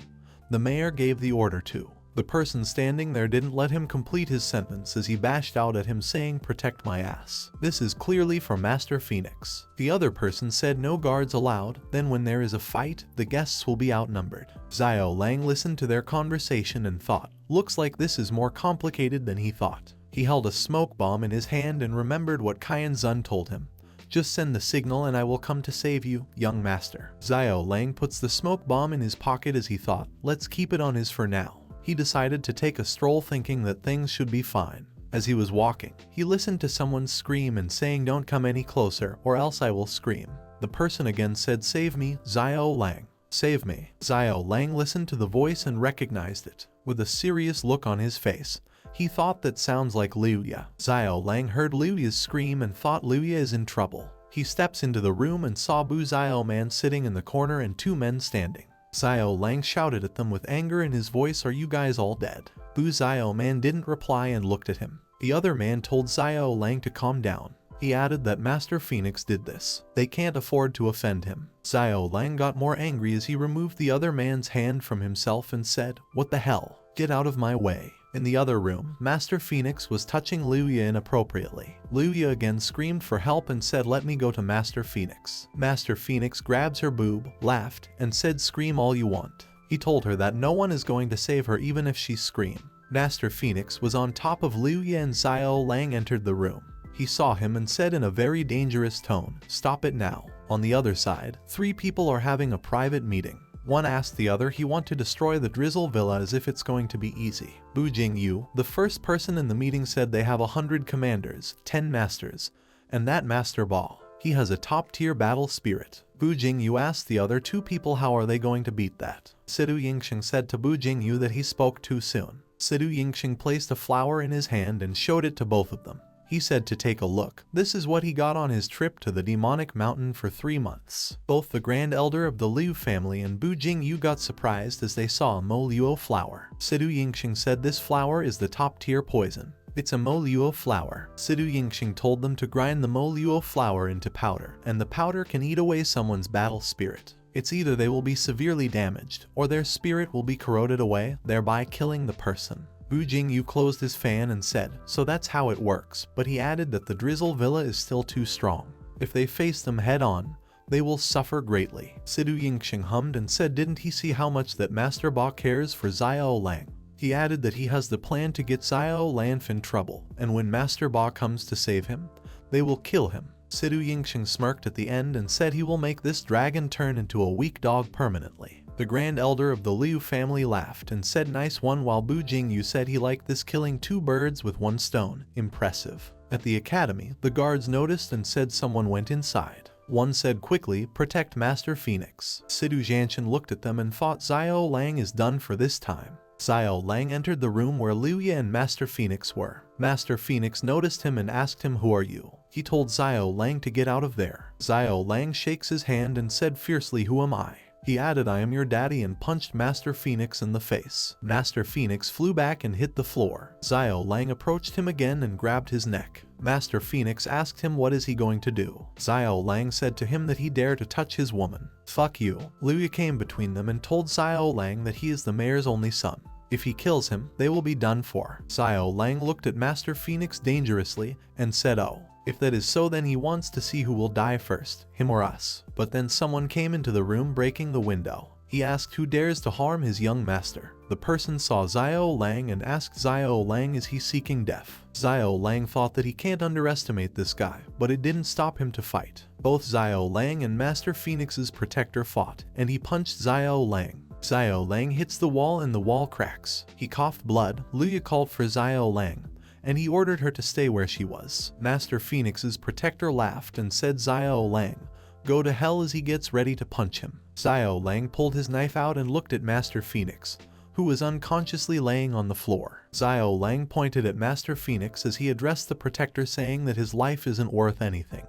The mayor gave the order to. The person standing there didn't let him complete his sentence as he bashed out at him saying, protect my ass. This is clearly for Master Phoenix. The other person said no guards allowed, then when there is a fight, the guests will be outnumbered. Xiao Lang listened to their conversation and thought, looks like this is more complicated than he thought. He held a smoke bomb in his hand and remembered what Qian Zun told him. Just send the signal and I will come to save you, young master. Xiao Lang puts the smoke bomb in his pocket as he thought, let's keep it on his for now. He decided to take a stroll thinking that things should be fine. As he was walking, he listened to someone scream and saying, don't come any closer or else I will scream. The person again said, save me, Xiao Lang. Save me. Xiao Lang listened to the voice and recognized it. With a serious look on his face, he thought that sounds like Liuya. Xiao Lang heard Liuya's scream and thought Liuya is in trouble. He steps into the room and saw Bu Xiao Man sitting in the corner and 2 men standing. Xiao Lang shouted at them with anger in his voice, are you guys all dead? Bu Xiao Man didn't reply and looked at him. The other man told Xiao Lang to calm down. He added that Master Phoenix did this. They can't afford to offend him. Xiao Lang got more angry as he removed the other man's hand from himself and said, what the hell? Get out of my way. In the other room, Master Phoenix was touching Liuya inappropriately. Liuya again screamed for help and said, let me go to Master Phoenix. Master Phoenix grabs her boob, laughed, and said, scream all you want. He told her that no one is going to save her even if she screams. Master Phoenix was on top of Liuya and Xiao Lang entered the room. He saw him and said in a very dangerous tone, stop it now. On the other side, 3 people are having a private meeting. One asked the other he want to destroy the Drizzle Villa as if it's going to be easy. Bu Jingyu, the first person in the meeting, said they have 100 commanders, 10 masters, and that Master Ba. He has a top-tier battle spirit. Bu Jingyu asked the other 2 people how are they going to beat that. Sidu Yingxing said to Bu Jingyu that he spoke too soon. Sidu Yingxing placed a flower in his hand and showed it to both of them. He said to take a look. This is what he got on his trip to the demonic mountain for 3 months. Both the grand elder of the Liu family and Bu Jingyu got surprised as they saw a Mo Luo flower. Sidu Yingxing said this flower is the top tier poison. It's a Mo Luo flower. Sidu Yingxing told them to grind the Mo Luo flower into powder, and the powder can eat away someone's battle spirit. It's either they will be severely damaged, or their spirit will be corroded away, thereby killing the person. Bu Jingyu closed his fan and said, so that's how it works, but he added that the Drizzle Villa is still too strong. If they face them head on, they will suffer greatly. Sidu Yingxing hummed and said didn't he see how much that Master Ba cares for Xiao Lang? He added that he has the plan to get Xiao Lang in trouble, and when Master Ba comes to save him, they will kill him. Sidu Yingxing smirked at the end and said he will make this dragon turn into a weak dog permanently. The grand elder of the Liu family laughed and said nice one, while Bu Jingyu said he liked this killing 2 birds with 1 stone. Impressive. At the academy, the guards noticed and said someone went inside. One said quickly, protect Master Phoenix. Sidu Zhanshan looked at them and thought Xiao Lang is done for this time. Xiao Lang entered the room where Liuya and Master Phoenix were. Master Phoenix noticed him and asked him, who are you? He told Xiao Lang to get out of there. Xiao Lang shakes his hand and said fiercely, who am I? He added, I am your daddy, and punched Master Phoenix in the face. Master Phoenix flew back and hit the floor. Xiao Lang approached him again and grabbed his neck. Master Phoenix asked him what is he going to do. Xiao Lang said to him that he dared to touch his woman. Fuck you. Liuya came between them and told Xiao Lang that he is the mayor's only son. If he kills him, they will be done for. Xiao Lang looked at Master Phoenix dangerously and said, oh, if that is so, then he wants to see who will die first, him or us. But then someone came into the room breaking the window. He asked who dares to harm his young master. The person saw Xiao Lang and asked Xiao Lang, is he seeking death? Xiao Lang thought that he can't underestimate this guy, but it didn't stop him to fight. Both Xiao Lang and Master Phoenix's protector fought, and he punched Xiao Lang. Xiao Lang hits the wall and the wall cracks. He coughed blood. Liuya called for Xiao Lang, and he ordered her to stay where she was. Master Phoenix's protector laughed and said, Xiao Lang, go to hell, as he gets ready to punch him. Xiao Lang pulled his knife out and looked at Master Phoenix, who was unconsciously laying on the floor. Xiao Lang pointed at Master Phoenix as he addressed the protector, saying that his life isn't worth anything,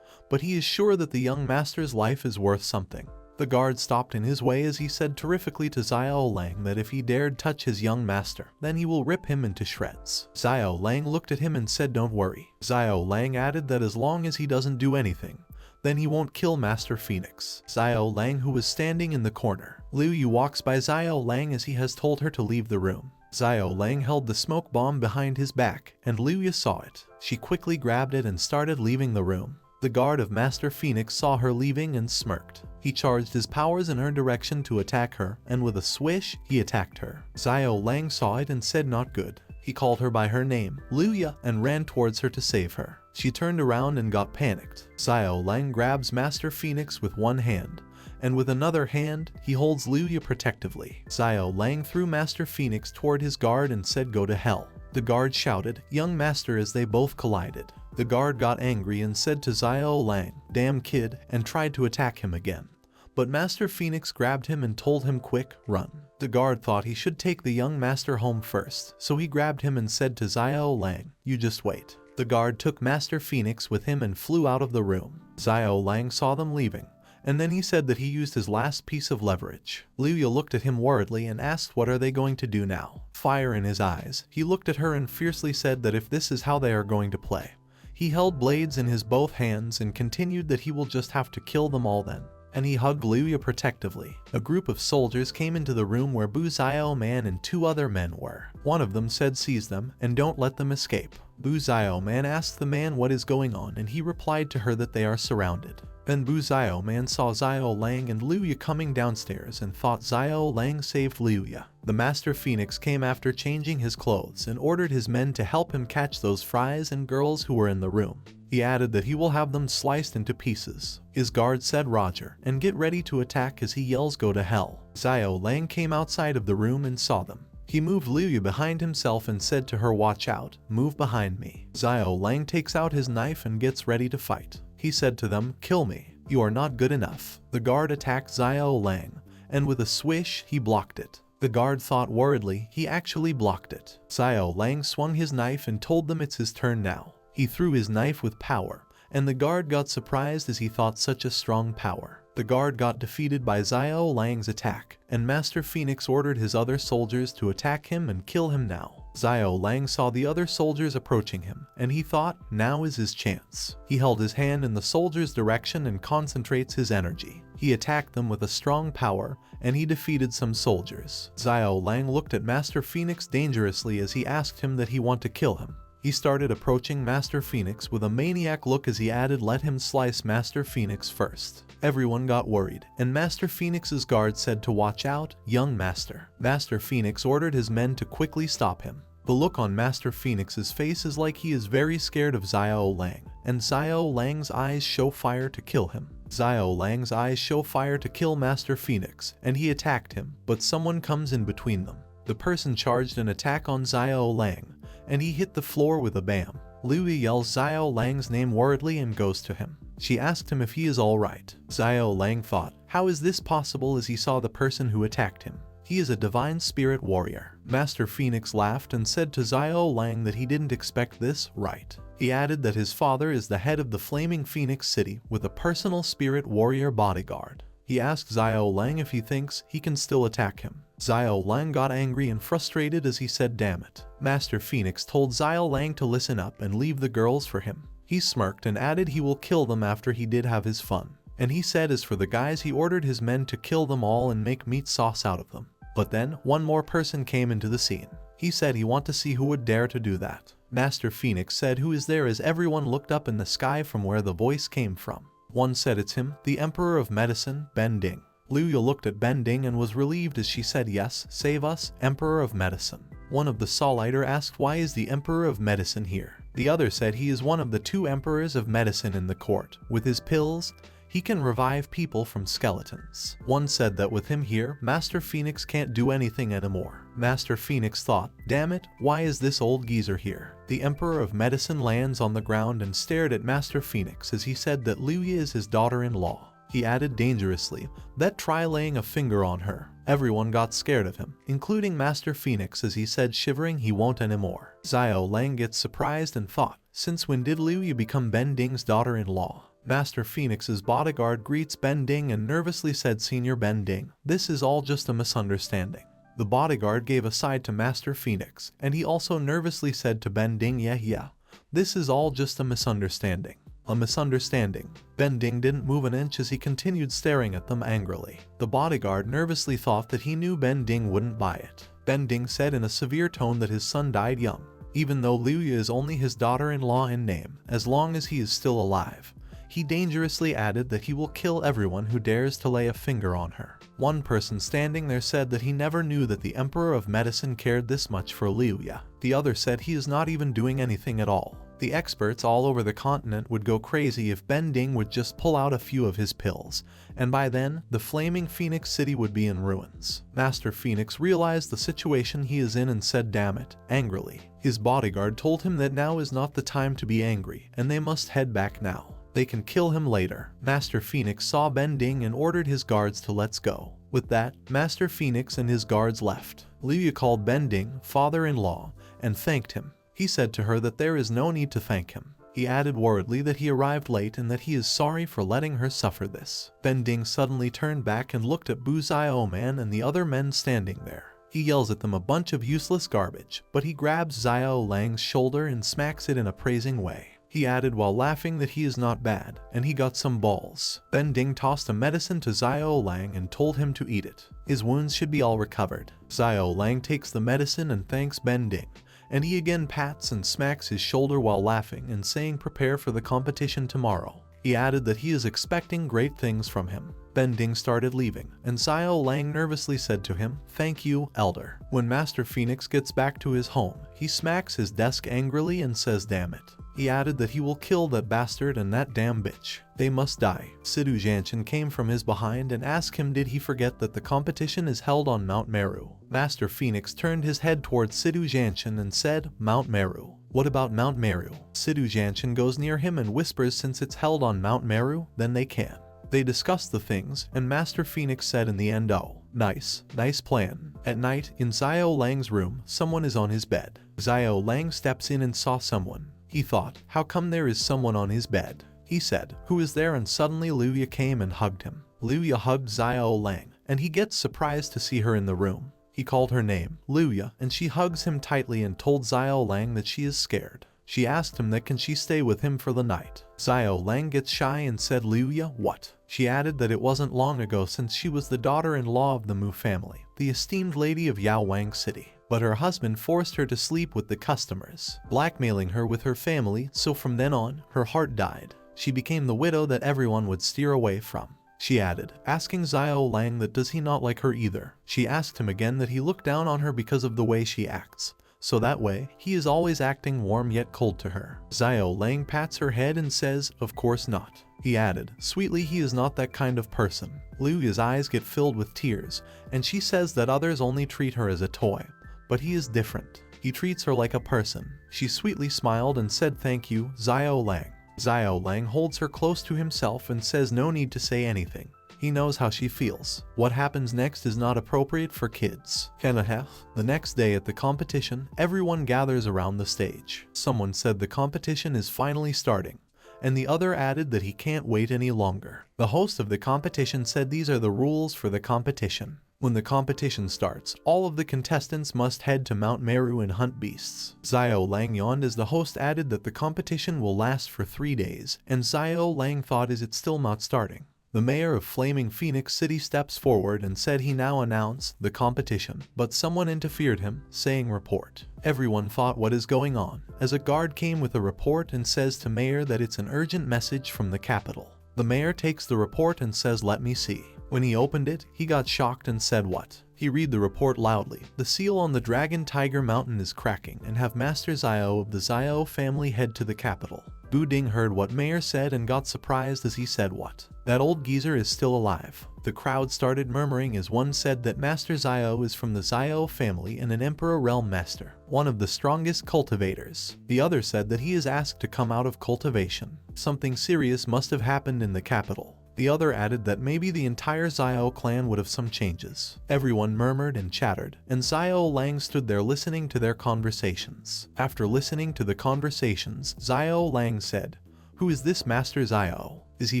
but he is sure that the young master's life is worth something. The guard stopped in his way as he said terrifically to Xiao Lang that if he dared touch his young master, then he will rip him into shreds. Xiao Lang looked at him and said, don't worry. Xiao Lang added that as long as he doesn't do anything, then he won't kill Master Phoenix. Xiao Lang, who was standing in the corner. Liuya walks by Xiao Lang as he has told her to leave the room. Xiao Lang held the smoke bomb behind his back, and Liuya saw it. She quickly grabbed it and started leaving the room. The guard of Master Phoenix saw her leaving and smirked. He charged his powers in her direction to attack her, and with a swish, he attacked her. Xiao Lang saw it and said not good. He called her by her name, Liuya, and ran towards her to save her. She turned around and got panicked. Xiao Lang grabs Master Phoenix with one hand, and with another hand, he holds Liuya protectively. Xiao Lang threw Master Phoenix toward his guard and said, go to hell. The guard shouted, young master, as they both collided. The guard got angry and said to Xiao Lang, damn kid, and tried to attack him again. But Master Phoenix grabbed him and told him, quick, run. The guard thought he should take the young master home first, so he grabbed him and said to Xiao Lang, you just wait. The guard took Master Phoenix with him and flew out of the room. Xiao Lang saw them leaving, and then he said that he used his last piece of leverage. Liuya looked at him worriedly and asked, what are they going to do now? Fire in his eyes, he looked at her and fiercely said that if this is how they are going to play. He held blades in his both hands and continued that he will just have to kill them all then. And he hugged Liuya protectively. A group of soldiers came into the room where Bu Xiao Man and 2 other men were. One of them said, seize them and don't let them escape. Bu Xiao Man asked the man what is going on, and he replied to her that they are surrounded. Then Bu Xiao Man saw Xiao Lang and Liuya coming downstairs and thought Xiao Lang saved Liuya. The Master Phoenix came after changing his clothes and ordered his men to help him catch those fries and girls who were in the room. He added that he will have them sliced into pieces. His guard said Roger, and get ready to attack as he yells, go to hell. Xiao Lang came outside of the room and saw them. He moved Liuya behind himself and said to her, watch out, move behind me. Xiao Lang takes out his knife and gets ready to fight. He said to them, kill me. You are not good enough. The guard attacked Xiao Lang, and with a swish, he blocked it. The guard thought worriedly, he actually blocked it. Xiao Lang swung his knife and told them it's his turn now. He threw his knife with power, and the guard got surprised as he thought such a strong power. The guard got defeated by Xiao Lang's attack, and Master Phoenix ordered his other soldiers to attack him and kill him now. Xiao Lang saw the other soldiers approaching him, and he thought, now is his chance. He held his hand in the soldiers' direction and concentrates his energy. He attacked them with a strong power, and he defeated some soldiers. Xiao Lang looked at Master Phoenix dangerously as he asked him that he want to kill him. He started approaching Master Phoenix with a maniac look as he added, let him slice Master Phoenix first. Everyone got worried, and Master Phoenix's guard said to watch out, young master. Master Phoenix ordered his men to quickly stop him. The look on Master Phoenix's face is like he is very scared of Xiao Lang, and Xiao Lang's eyes show fire to kill him. Xiao Lang's eyes show fire to kill Master Phoenix, and he attacked him, but someone comes in between them. The person charged an attack on Xiao Lang, and he hit the floor with a bam. Liu yells Xiao Lang's name worriedly and goes to him. She asked him if he is alright. Xiao Lang thought, how is this possible, as he saw the person who attacked him. He is a divine spirit warrior. Master Phoenix laughed and said to Xiao Lang that he didn't expect this, right? He added that his father is the head of the Flaming Phoenix City with a personal spirit warrior bodyguard. He asked Xiao Lang if he thinks he can still attack him. Xiao Lang got angry and frustrated as he said, damn it. Master Phoenix told Xiao Lang to listen up and leave the girls for him. He smirked and added he will kill them after he did have his fun. And he said as for the guys, he ordered his men to kill them all and make meat sauce out of them. But then, one more person came into the scene. He said he want to see who would dare to do that. Master Phoenix said who is there, as everyone looked up in the sky from where the voice came from. One said it's him, the Emperor of Medicine, Ben Ding. Liu looked at Ben Ding and was relieved as she said, yes, save us, Emperor of Medicine. One of the Solider asked why is the Emperor of Medicine here. The other said he is one of the 2 Emperors of Medicine in the court. With his pills, he can revive people from skeletons. One said that with him here, Master Phoenix can't do anything anymore. Master Phoenix thought, damn it, why is this old geezer here? The Emperor of Medicine lands on the ground and stared at Master Phoenix as he said that Liu is his daughter-in-law. He added dangerously, that try laying a finger on her. Everyone got scared of him, including Master Phoenix, as he said shivering he won't anymore. Xiao Lang gets surprised and thought, since when did Liu become Ben Ding's daughter-in-law? Master Phoenix's bodyguard greets Ben Ding and nervously said, Senior Ben Ding, this is all just a misunderstanding. The bodyguard gave a side to Master Phoenix, and he also nervously said to Ben Ding, yeah, this is all just a misunderstanding. A misunderstanding. Ben Ding didn't move an inch as he continued staring at them angrily. The bodyguard nervously thought that he knew Ben Ding wouldn't buy it. Ben Ding said in a severe tone that his son died young. Even though Liu is only his daughter-in-law in name, as long as he is still alive. He dangerously added that he will kill everyone who dares to lay a finger on her. One person standing there said that he never knew that the Emperor of Medicine cared this much for Liu. The other said he is not even doing anything at all. The experts all over the continent would go crazy if Ben Ding would just pull out a few of his pills, and by then, the Flaming Phoenix City would be in ruins. Master Phoenix realized the situation he is in and said, damn it, angrily. His bodyguard told him that now is not the time to be angry, and they must head back now. They can kill him later. Master Phoenix saw Ben Ding and ordered his guards to let's go. With that, Master Phoenix and his guards left. Liu called Ben Ding father-in-law and thanked him. He said to her that there is no need to thank him. He added worriedly that he arrived late and that he is sorry for letting her suffer this. Ben Ding suddenly turned back and looked at Bu Xiao Man and the other men standing there. He yells at them a bunch of useless garbage, but he grabs Xiao Lang's shoulder and smacks it in a praising way. He added while laughing that he is not bad, and he got some balls. Ben Ding tossed a medicine to Xiao Lang and told him to eat it. His wounds should be all recovered. Xiao Lang takes the medicine and thanks Ben Ding, and he again pats and smacks his shoulder while laughing and saying prepare for the competition tomorrow. He added that he is expecting great things from him. Ben Ding started leaving, and Xiao Lang nervously said to him, thank you, elder. When Master Phoenix gets back to his home, he smacks his desk angrily and says damn it. He added that he will kill that bastard and that damn bitch. They must die. Sidu Janshin came from his behind and asked him did he forget that the competition is held on Mount Meru. Master Phoenix turned his head towards Sidu Janshin and said, Mount Meru. What about Mount Meru? Sidu Janshin goes near him and whispers since it's held on Mount Meru, then they can. They discussed the things, and Master Phoenix said in the end, oh, nice plan. At night, in Xiao Lang's room, someone is on his bed. Xiao Lang steps in and saw someone. He thought, how come there is someone on his bed? He said, who is there? And suddenly Luya came and hugged him. Luya hugged Xiao Lang, and he gets surprised to see her in the room. He called her name, Luya, and she hugs him tightly and told Xiao Lang that she is scared. She asked him that can she stay with him for the night. Xiao Lang gets shy and said, Luya, what? She added that it wasn't long ago since she was the daughter-in-law of the Mu family, the esteemed lady of Yaowang City. But her husband forced her to sleep with the customers, blackmailing her with her family, so from then on, her heart died. She became the widow that everyone would steer away from. She added, asking Xiao Lang that does he not like her either. She asked him again that he looked down on her because of the way she acts. So that way, he is always acting warm yet cold to her. Xiao Lang pats her head and says, of course not. He added, sweetly, he is not that kind of person. Luya's eyes get filled with tears, and she says that others only treat her as a toy. But he is different. He treats her like a person. She sweetly smiled and said thank you, Xiao Lang. Xiao Lang holds her close to himself and says no need to say anything. He knows how she feels. What happens next is not appropriate for kids. The next day at the competition, everyone gathers around the stage. Someone said the competition is finally starting, and the other added that he can't wait any longer. The host of the competition said these are the rules for the competition. When the competition starts, all of the contestants must head to Mount Meru and hunt beasts. Xiao Lang yawned as the host added that the competition will last for 3 days, and Xiao Lang thought, is it still not starting? The mayor of Flaming Phoenix City steps forward and said he now announced the competition, but someone interfered him, saying report. Everyone thought what is going on, as a guard came with a report and says to mayor that it's an urgent message from the capital. The mayor takes the report and says let me see. When he opened it, he got shocked and said what? He read the report loudly. The seal on the Dragon Tiger Mountain is cracking and have Master Xiao of the Xiao family head to the capital. Bu Ding heard what Mayor said and got surprised as he said what? That old geezer is still alive. The crowd started murmuring as one said that Master Xiao is from the Xiao family and an Emperor Realm Master, one of the strongest cultivators. The other said that he is asked to come out of cultivation. Something serious must have happened in the capital. The other added that maybe the entire Xiao clan would have some changes. Everyone murmured and chattered, and Xiao Lang stood there listening to their conversations. After listening to the conversations, Xiao Lang said, who is this Master Xiao? Is he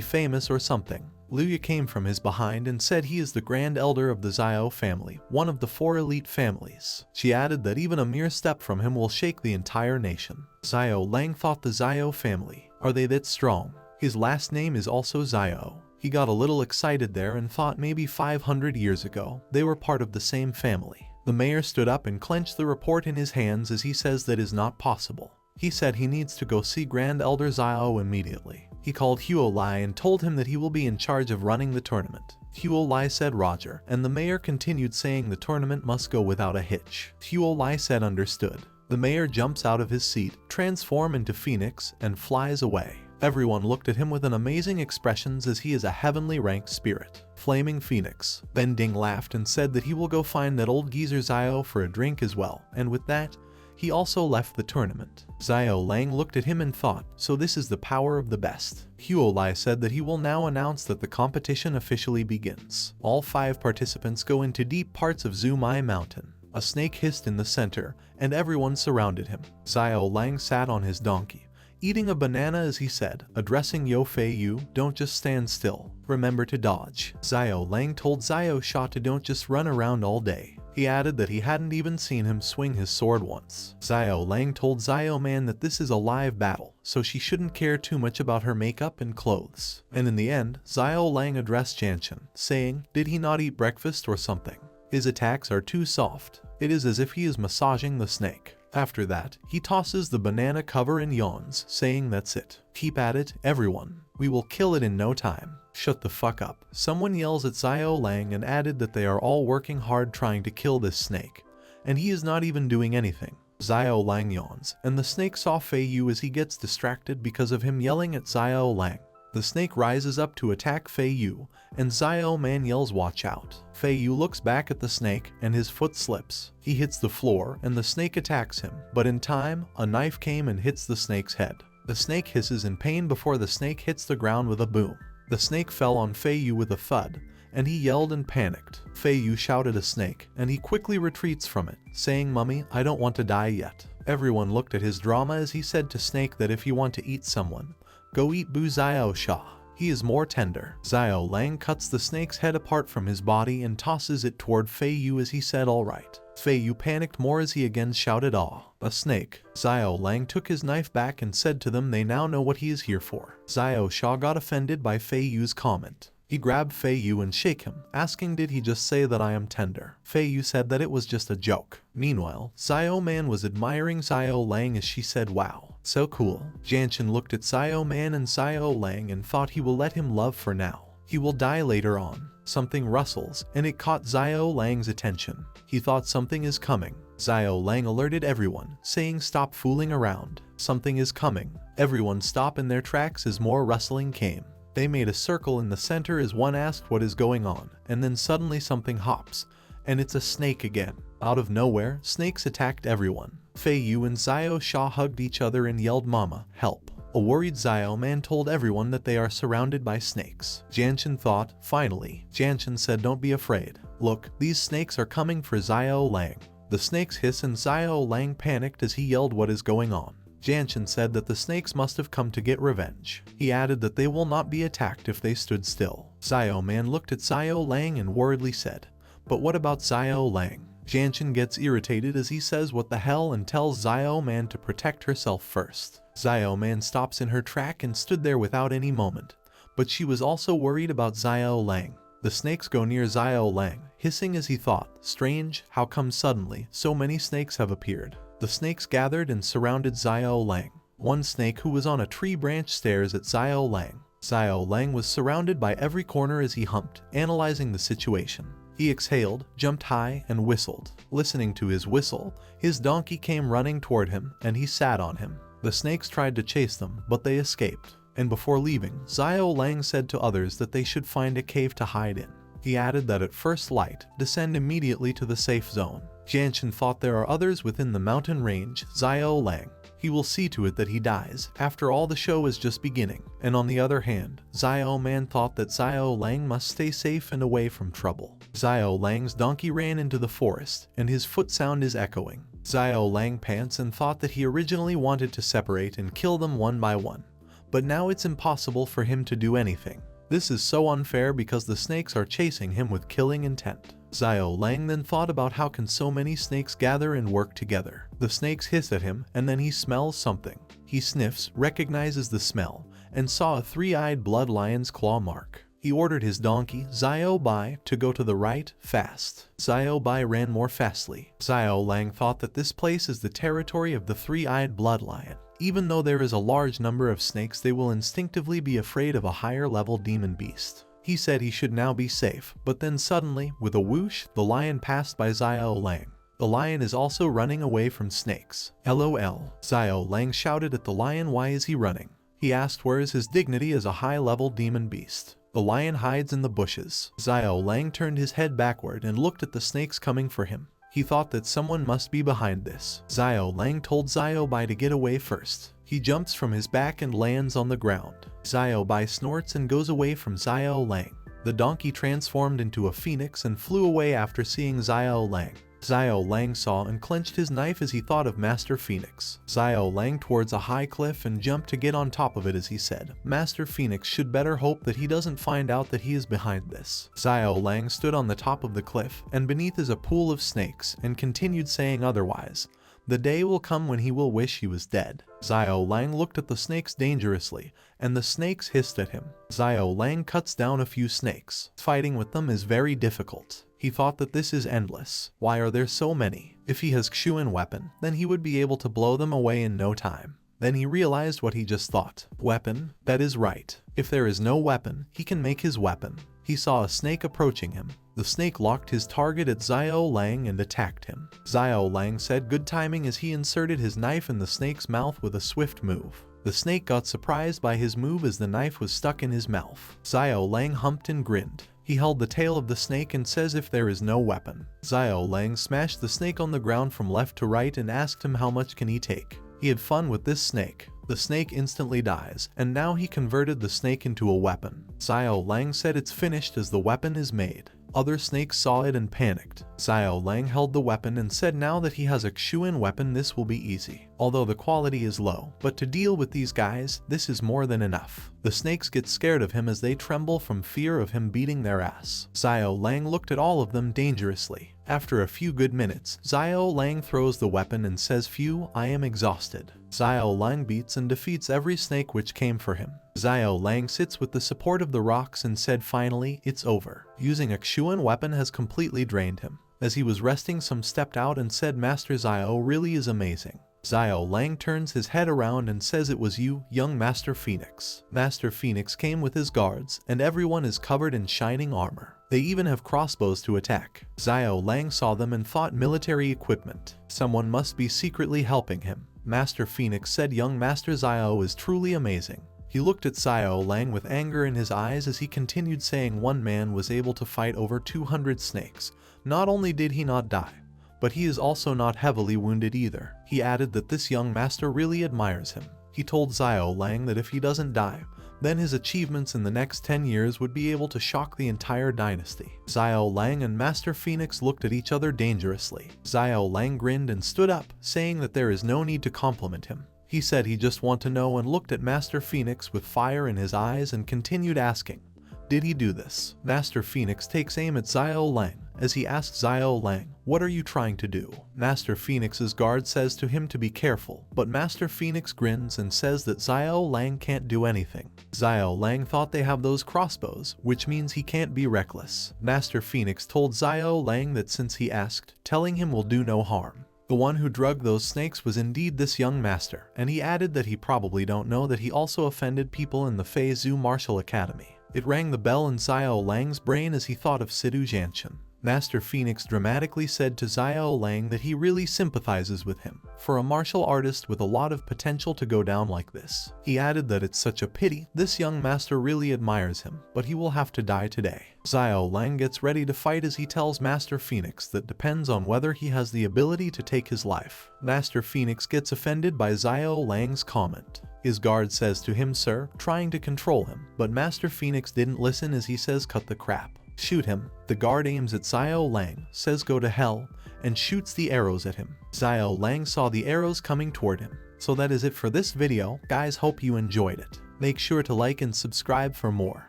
famous or something? Luya came from his behind and said he is the Grand Elder of the Xiao family, one of the 4 elite families. She added that even a mere step from him will shake the entire nation. Xiao Lang thought the Xiao family, are they that strong? His last name is also Xiao. He got a little excited there and thought maybe 500 years ago, they were part of the same family. The mayor stood up and clenched the report in his hands as he says that is not possible. He said he needs to go see Grand Elder Xiao immediately. He called Huo Lai and told him that he will be in charge of running the tournament. Huo Lai said Roger, and the mayor continued saying the tournament must go without a hitch. Huo Lai said understood. The mayor jumps out of his seat, transforms into Phoenix, and flies away. Everyone looked at him with an amazing expressions as he is a heavenly ranked spirit. Flaming Phoenix. Then Ding laughed and said that he will go find that old geezer Xiao for a drink as well, and with that, he also left the tournament. Xiao Lang looked at him and thought, so this is the power of the best. Huo Lai said that he will now announce that the competition officially begins. All 5 participants go into deep parts of Zumai Mountain. A snake hissed in the center, and everyone surrounded him. Xiao Lang sat on his donkey, eating a banana as he said, addressing Yo Fei Yu, don't just stand still, remember to dodge. Xiao Lang told Xiao Sha to don't just run around all day. He added that he hadn't even seen him swing his sword once. Xiao Lang told Xiao Man that this is a live battle, so she shouldn't care too much about her makeup and clothes. And in the end, Xiao Lang addressed Janshin, saying, did he not eat breakfast or something? His attacks are too soft. It is as if he is massaging the snake. After that, he tosses the banana cover and yawns, saying that's it. Keep at it, everyone. We will kill it in no time. Shut the fuck up. Someone yells at Xiao Lang and added that they are all working hard trying to kill this snake, and he is not even doing anything. Xiao Lang yawns, and the snake saw Fei Yu as he gets distracted because of him yelling at Xiao Lang. The snake rises up to attack Fei Yu, and Xiao Man yells watch out. Fei Yu looks back at the snake and his foot slips. He hits the floor and the snake attacks him, but in time, a knife came and hits the snake's head. The snake hisses in pain before the snake hits the ground with a boom. The snake fell on Fei Yu with a thud, and he yelled and panicked. Fei Yu shouted a snake, and he quickly retreats from it, saying, Mummy, I don't want to die yet. Everyone looked at his drama as he said to Snake that if you want to eat someone, go eat Bu Xiao Sha. He is more tender. Xiao Lang cuts the snake's head apart from his body and tosses it toward Fei Yu as he said alright. Fei Yu panicked more as he again shouted "Aw, a snake." Xiao Lang took his knife back and said to them they now know what he is here for. Xiao Sha got offended by Fei Yu's comment. He grabbed Fei Yu and shook him, asking did he just say that I am tender. Fei Yu said that it was just a joke. Meanwhile, Xiao Man was admiring Xiao Lang as she said wow, so cool. Jianshan looked at Xiao Man and Xiao Lang and thought he will let him love for now. He will die later on. Something rustles, and it caught Xiao Lang's attention. He thought something is coming. Xiao Lang alerted everyone, saying stop fooling around. Something is coming. Everyone stopped in their tracks as more rustling came. They made a circle in the center as one asked what is going on, and then suddenly something hops, and it's a snake again. Out of nowhere, snakes attacked everyone. Fei Yu and Xiao Sha hugged each other and yelled "Mama, help." A worried Xiao Man told everyone that they are surrounded by snakes. Jianshan thought, finally. Jianshan said don't be afraid. Look, these snakes are coming for Xiao Lang. The snakes hiss and Xiao Lang panicked as he yelled what is going on. Jianshan said that the snakes must have come to get revenge. He added that they will not be attacked if they stood still. Xiao Man looked at Xiao Lang and worriedly said, but what about Xiao Lang? Jianshan gets irritated as he says what the hell and tells Xiao Man to protect herself first. Xiao Man stops in her track and stood there without any moment, but she was also worried about Xiao Lang. The snakes go near Xiao Lang, hissing as he thought, strange, how come suddenly so many snakes have appeared? The snakes gathered and surrounded Xiao Lang. One snake who was on a tree branch stares at Xiao Lang. Xiao Lang was surrounded by every corner as he humped, analyzing the situation. He exhaled, jumped high, and whistled. Listening to his whistle, his donkey came running toward him, and he sat on him. The snakes tried to chase them, but they escaped. And before leaving, Xiao Lang said to others that they should find a cave to hide in. He added that at first light, descend immediately to the safe zone. Jianshan thought there are others within the mountain range, Xiao Lang. He will see to it that he dies. After all, the show is just beginning. And on the other hand, Xiao Man thought that Xiao Lang must stay safe and away from trouble. Xiao Lang's donkey ran into the forest, and his foot sound is echoing. Xiao Lang pants and thought that he originally wanted to separate and kill them one by one. But now it's impossible for him to do anything. This is so unfair because the snakes are chasing him with killing intent. Xiao Lang then thought about how can so many snakes gather and work together. The snakes hiss at him and then he smells something. He sniffs, recognizes the smell, and saw a three-eyed blood lion's claw mark. He ordered his donkey, Xiao Bai, to go to the right, fast. Xiao Bai ran more fastly. Xiao Lang thought that this place is the territory of the three-eyed blood lion. Even though there is a large number of snakes, they will instinctively be afraid of a higher-level demon beast. He said he should now be safe, but then suddenly, with a whoosh, the lion passed by Xiao Lang. The lion is also running away from snakes. LOL. Xiao Lang shouted at the lion, why is he running? He asked where is his dignity as a high-level demon beast. The lion hides in the bushes. Xiao Lang turned his head backward and looked at the snakes coming for him. He thought that someone must be behind this. Xiao Lang told Xiao Bai to get away first. He jumps from his back and lands on the ground. Xiao Bai snorts and goes away from Xiao Lang. The donkey transformed into a phoenix and flew away after seeing Xiao Lang. Xiao Lang saw and clenched his knife as he thought of Master Phoenix. Xiao Lang towards a high cliff and jumped to get on top of it as he said, Master Phoenix should better hope that he doesn't find out that he is behind this. Xiao Lang stood on the top of the cliff, and beneath is a pool of snakes, and continued saying otherwise. The day will come when he will wish he was dead. Xiao Lang looked at the snakes dangerously, and the snakes hissed at him. Xiao Lang cuts down a few snakes. Fighting with them is very difficult. He thought that this is endless. Why are there so many? If he has Xuan weapon, then he would be able to blow them away in no time. Then he realized what he just thought. Weapon? That is right. If there is no weapon, he can make his weapon. He saw a snake approaching him. The snake locked his target at Xiao Lang and attacked him. Xiao Lang said good timing as he inserted his knife in the snake's mouth with a swift move. The snake got surprised by his move as the knife was stuck in his mouth. Xiao Lang humped and grinned. He held the tail of the snake and says if there is no weapon. Xiao Lang smashed the snake on the ground from left to right and asked him how much can he take. He had fun with this snake. The snake instantly dies, and now he converted the snake into a weapon. Xiao Lang said it's finished as the weapon is made. Other snakes saw it and panicked. Xiao Lang held the weapon and said now that he has a Xuan weapon this will be easy, although the quality is low. But to deal with these guys, this is more than enough. The snakes get scared of him as they tremble from fear of him beating their ass. Xiao Lang looked at all of them dangerously. After a few good minutes, Xiao Lang throws the weapon and says, "Phew, I am exhausted." Xiao Lang beats and defeats every snake which came for him. Xiao Lang sits with the support of the rocks and said finally, it's over. Using a Xuan weapon has completely drained him. As he was resting, some stepped out and said, Master Xiao really is amazing. Xiao Lang turns his head around and says, it was you, young Master Phoenix. Master Phoenix came with his guards, and everyone is covered in shining armor. They even have crossbows to attack. Xiao Lang saw them and thought military equipment. Someone must be secretly helping him. Master Phoenix said young Master Xiao is truly amazing. He looked at Xiao Lang with anger in his eyes as he continued saying one man was able to fight over 200 snakes. Not only did he not die, but he is also not heavily wounded either. He added that this young master really admires him. He told Xiao Lang that if he doesn't die, then his achievements in the next 10 years would be able to shock the entire dynasty. Xiao Lang and Master Phoenix looked at each other dangerously. Xiao Lang grinned and stood up, saying that there is no need to compliment him. He said he just want to know and looked at Master Phoenix with fire in his eyes and continued asking, did he do this? Master Phoenix takes aim at Xiao Lang as he asks Xiao Lang, what are you trying to do? Master Phoenix's guard says to him to be careful, but Master Phoenix grins and says that Xiao Lang can't do anything. Xiao Lang thought they have those crossbows, which means he can't be reckless. Master Phoenix told Xiao Lang that since he asked, telling him will do no harm. The one who drugged those snakes was indeed this young master, and he added that he probably don't know that he also offended people in the Fei Zhu Martial Academy. It rang the bell in Xiao Lang's brain as he thought of Sidu Jianshan. Master Phoenix dramatically said to Xiao Lang that he really sympathizes with him, for a martial artist with a lot of potential to go down like this. He added that it's such a pity, this young master really admires him, but he will have to die today. Xiao Lang gets ready to fight as he tells Master Phoenix that depends on whether he has the ability to take his life. Master Phoenix gets offended by Xiao Lang's comment. His guard says to him, sir, trying to control him, but Master Phoenix didn't listen as he says, cut the crap. Shoot him. The guard aims at Xiao Lang, says go to hell, and shoots the arrows at him. Xiao Lang saw the arrows coming toward him. So that is it for this video, guys, hope you enjoyed it. Make sure to like and subscribe for more.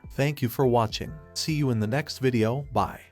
Thank you for watching. See you in the next video, bye.